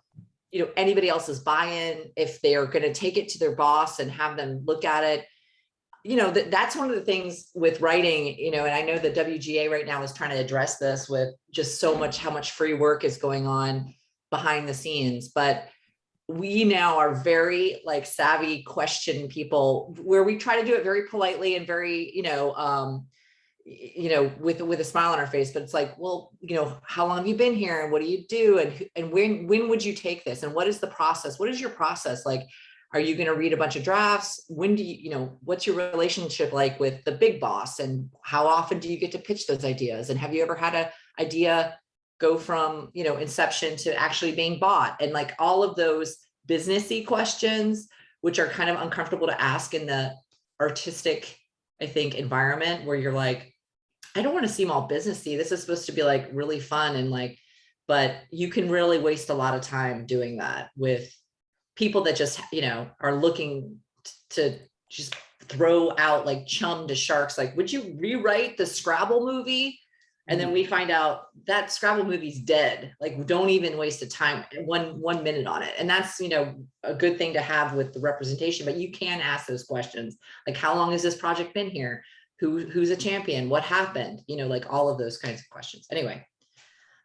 anybody else's buy-in, if they are going to take it to their boss and have them look at it. That's one of the things with writing, and I know the WGA right now is trying to address this with just how much free work is going on behind the scenes. But we now are very savvy question people, where we try to do it very politely and very, with a smile on our face. But it's like, well, how long have you been here, and what do you do, and when would you take this, and what is the process? What is your process like? Are you going to read a bunch of drafts? When do you, what's your relationship like with the big boss, and how often do you get to pitch those ideas? And have you ever had an idea go from, inception to actually being bought? And like all of those businessy questions, which are kind of uncomfortable to ask in the artistic, I think, environment, where you're like, I don't want to seem all businessy. This is supposed to be like really fun, and but you can really waste a lot of time doing that with people that just, are looking to just throw out like chum to sharks. Like, would you rewrite the Scrabble movie? And then we find out that Scrabble movie's dead. Like, don't even waste a time, one minute on it. And that's, a good thing to have with the representation, but you can ask those questions. Like, how long has this project been here? Who's a champion? What happened? Like all of those kinds of questions. Anyway,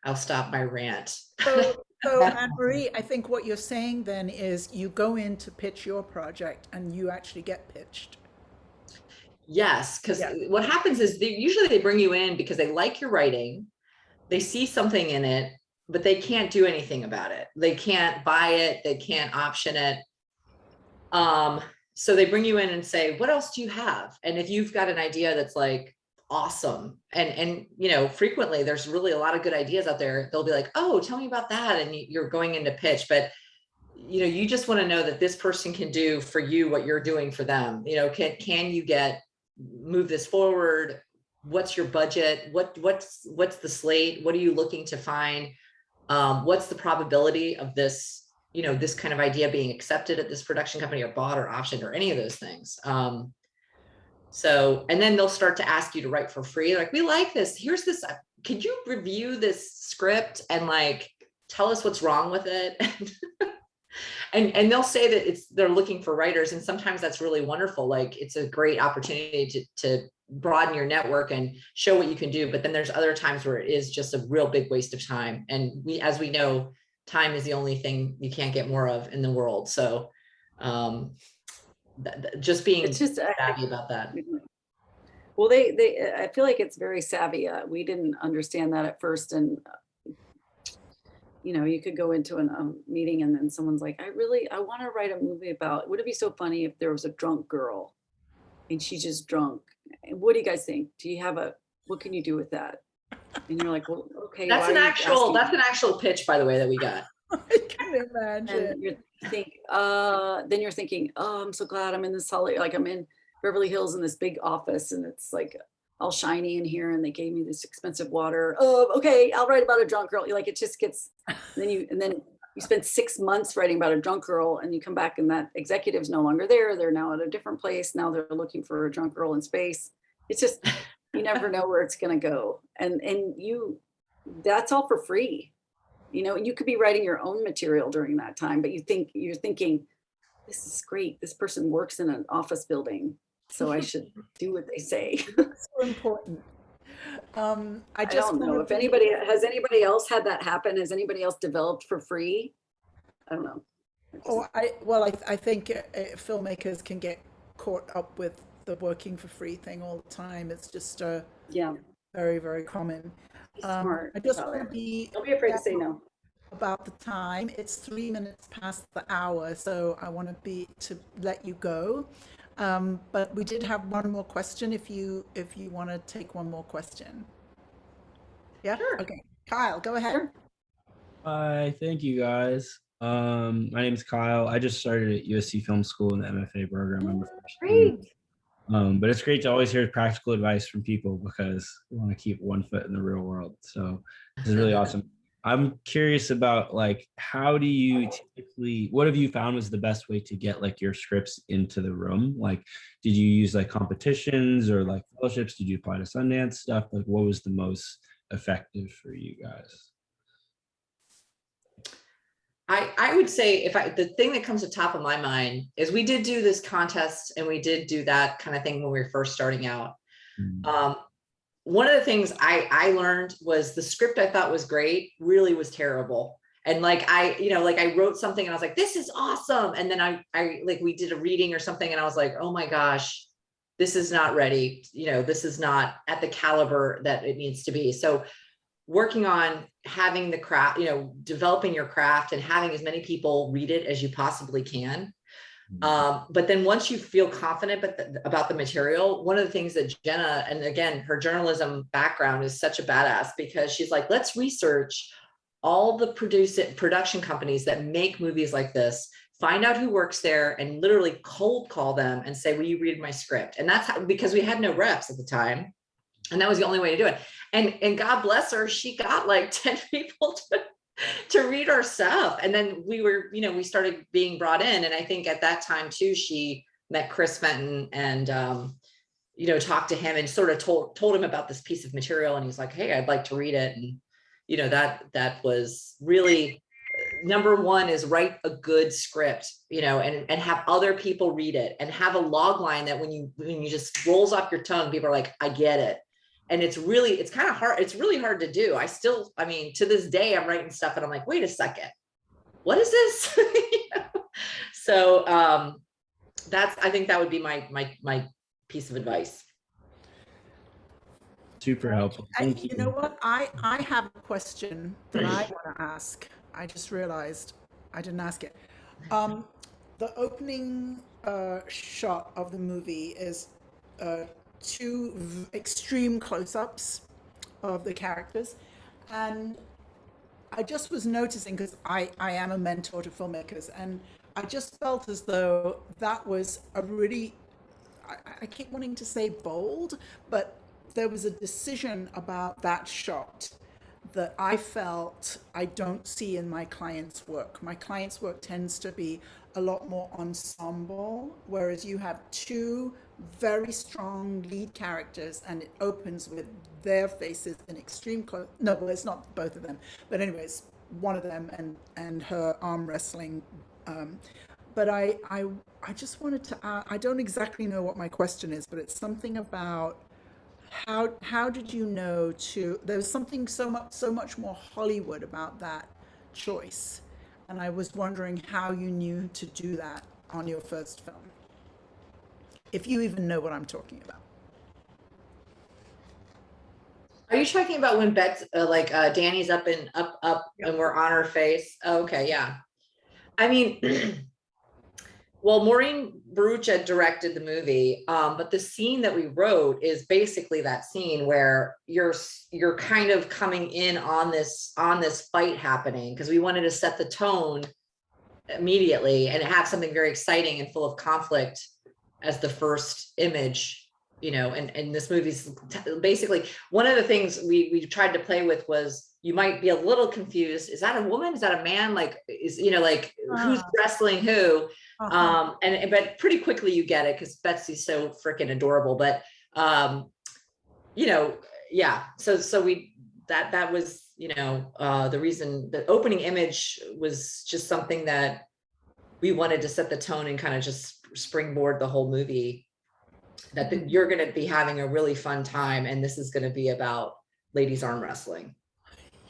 I'll stop my rant.
So Anne-Marie, I think what you're saying then is you go in to pitch your project and you actually get pitched.
Yes, because what happens is they bring you in because they like your writing, they see something in it, but they can't do anything about it. They can't buy it, they can't option it. So they bring you in and say, what else do you have? And if you've got an idea that's like awesome. And you know, frequently there's really a lot of good ideas out there. They'll be like, oh, tell me about that. And you're going into pitch, but you know, you just want to know that this person can do for you what you're doing for them. You know, can you move this forward? What's your budget? What's the slate? What are you looking to find? What's the probability of this, you know, this kind of idea being accepted at this production company or bought or optioned or any of those things? So, and then they'll start to ask you to write for free. Like, we like this. Here's this. Could you review this script and like, tell us what's wrong with it? And they'll say that they're looking for writers. And sometimes that's really wonderful. Like, it's a great opportunity to broaden your network and show what you can do. But then there's other times where it is just a real big waste of time. And as we know, time is the only thing you can't get more of in the world. So just being savvy about that.
Well, I feel like it's very savvy. We didn't understand that at first. And you know, you could go into a meeting and then someone's like, I want to write a movie about, would it be so funny if there was a drunk girl and she's just drunk? And what do you guys think? What can you do with that? And you're like, well, okay.
That's an actual pitch, by the way, that we got.
I can imagine.
And then you're thinking, oh, I'm so glad I'm in this like I'm in Beverly Hills in this big office and it's like all shiny in here and they gave me this expensive water. Oh, okay, I'll write about a drunk girl. Like, it just gets, then you spend 6 months writing about a drunk girl and you come back and that executive's no longer there. They're now at a different place. Now they're looking for a drunk girl in space. It's just, you never know where it's gonna go. And that's all for free. You know, you could be writing your own material during that time, but you're thinking, this is great. This person works in an office building, so I should do what they say.
So important. I
don't know if anybody else had that happen. Has anybody else developed for free? I don't know.
I think filmmakers can get caught up with the working for free thing all the time. It's just very, very common.
Smart.
I just want to
don't be afraid to say no.
About the time. It's 3 minutes past the hour, so I want to let you go. But we did have one more question. If you want to take one more question. Yeah.
Sure.
Okay. Kyle, go ahead. Sure.
Hi, thank you guys. My name is Kyle. I just started at USC Film School in the MFA program. I'm a freshman.
Great.
But it's great to always hear practical advice from people because we want to keep one foot in the real world. So this is really awesome. I'm curious about like, how do you typically, what have you found was the best way to get like your scripts into the room? Like, did you use like competitions or like fellowships? Did you apply to Sundance stuff? Like, what was the most effective for you guys?
I would say the thing that comes to top of my mind is we did do this contest and we did do that kind of thing when we were first starting out. Mm-hmm. One of the things I learned was the script I thought was great really was terrible. And like, I wrote something and I was like, this is awesome. And then I we did a reading or something and I was like, oh my gosh, this is not ready. This is not at the caliber that it needs to be. So working on having the craft, developing your craft and having as many people read it as you possibly can. But then once you feel confident about the material, one of the things that Jenna, and again, her journalism background is such a badass because she's like, let's research all the production companies that make movies like this, find out who works there and literally cold call them and say, will you read my script? And that's how, because we had no reps at the time. And that was the only way to do it. And God bless her, she got like 10 people to read our stuff. And then we started being brought in. And I think at that time too, she met Chris Fenton and, talked to him and sort of told him about this piece of material. And he's like, hey, I'd like to read it. And, that was really, number one is write a good script, and have other people read it and have a log line that when you just rolls off your tongue, people are like, I get it. And it's kind of hard. It's really hard to do. To this day, I'm writing stuff and I'm like, wait a second, what is this? So I think that would be my piece of advice.
Super helpful. Thank you.
You know what? I have a question that I want to ask. I just realized I didn't ask it. The opening shot of the movie is two extreme close-ups of the characters, and I just was noticing, because I am a mentor to filmmakers, and I just felt as though that was a really, I keep wanting to say bold, but there was a decision about that shot that I felt I don't see in my clients' work. My clients' work tends to be a lot more ensemble, whereas you have two very strong lead characters, and it opens with their faces in extreme close. No, well, it's not both of them, but anyways, one of them and her arm wrestling. But I just wanted to. I don't exactly know what my question is, but it's something about how did you know to? There was something so much more Hollywood about that choice, and I was wondering how you knew to do that on your first film, if you even know what I'm talking about.
Are you talking about when Bet's Danny's up and and we're on her face? Oh, okay, yeah. I mean, well, Maureen Barucha directed the movie, but the scene that we wrote is basically that scene where you're kind of coming in on this fight happening, because we wanted to set the tone immediately and have something very exciting and full of conflict as the first image. You know, and this movie's basically one of the things we tried to play with was, you might be a little confused. Is that a woman? Is that a man? Like, who's wrestling who? But pretty quickly you get it, because Betsy's so freaking adorable. But yeah. So we that was the reason. The opening image was just something that we wanted to set the tone and kind of just springboard the whole movie. That you're going to be having a really fun time, and this is going to be about ladies arm wrestling.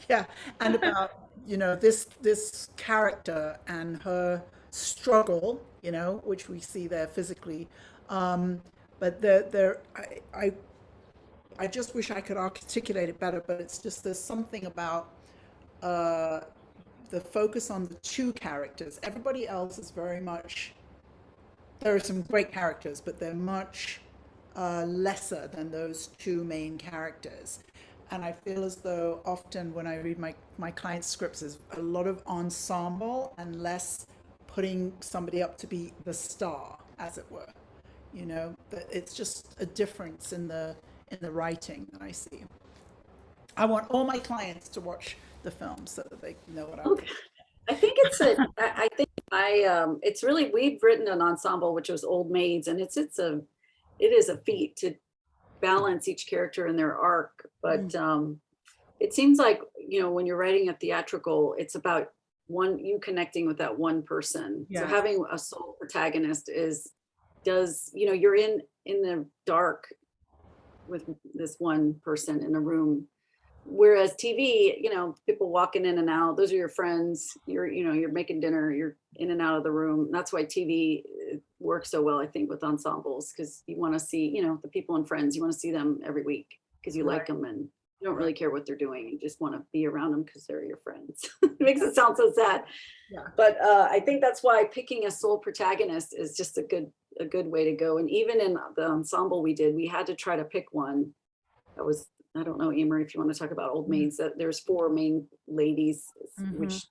Yeah, and about this character and her struggle, which we see there physically, but I just wish I could articulate it better. But it's just, there's something about the focus on the two characters. Everybody else is very much. There are some great characters, but they're much lesser than those two main characters. And I feel as though often when I read my clients' scripts, there's a lot of ensemble and less putting somebody up to be the star, as it were. That it's just a difference in the writing that I see. I want all my clients to watch the film so that they know what I'm.
Okay. I think it's really, we've written an ensemble, which was Old Maids, and it is a feat to balance each character in their arc. But it seems like, when you're writing a theatrical, it's about you connecting with that one person. Yeah. So having a sole protagonist you're in the dark with this one person in a room. Whereas TV, people walking in and out, those are your friends, you're making dinner, you're in and out of the room. That's why TV works so well, I think, with ensembles, because you want to see, the people and friends, you want to see them every week because you like them, and you don't really care what they're doing. You just want to be around them because they're your friends. It makes it sound so sad. Yeah. But I think that's why picking a sole protagonist is just a good way to go. And even in the ensemble we did, we had to try to pick one that was, I don't know, Emer, if you want to talk about Old Maids, that there's 4 main ladies, which,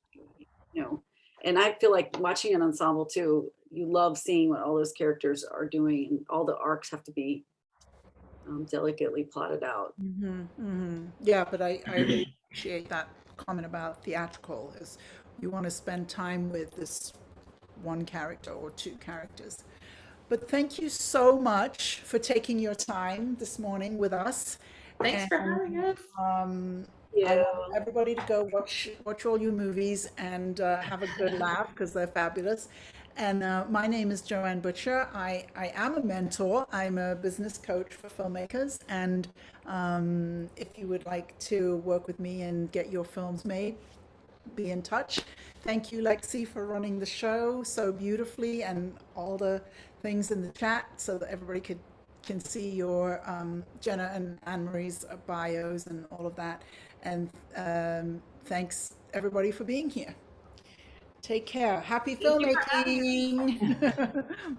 and I feel like watching an ensemble too, you love seeing what all those characters are doing, and all the arcs have to be delicately plotted out.
Yeah, but I really appreciate that comment about theatrical, is you want to spend time with this one character or two characters. But thank you so much for taking your time this morning with us.
Thanks for having us.
I want everybody to go watch all your movies and have a good laugh, because they're fabulous. And my name is Joanne Butcher. I am a mentor. I'm a business coach for filmmakers. And if you would like to work with me and get your films made, be in touch. Thank you, Lexi, for running the show so beautifully, and all the things in the chat so that everybody can see your Jenna and Anne-Marie's bios and all of that. And thanks everybody for being here. Take care. Happy filmmaking.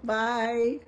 Bye.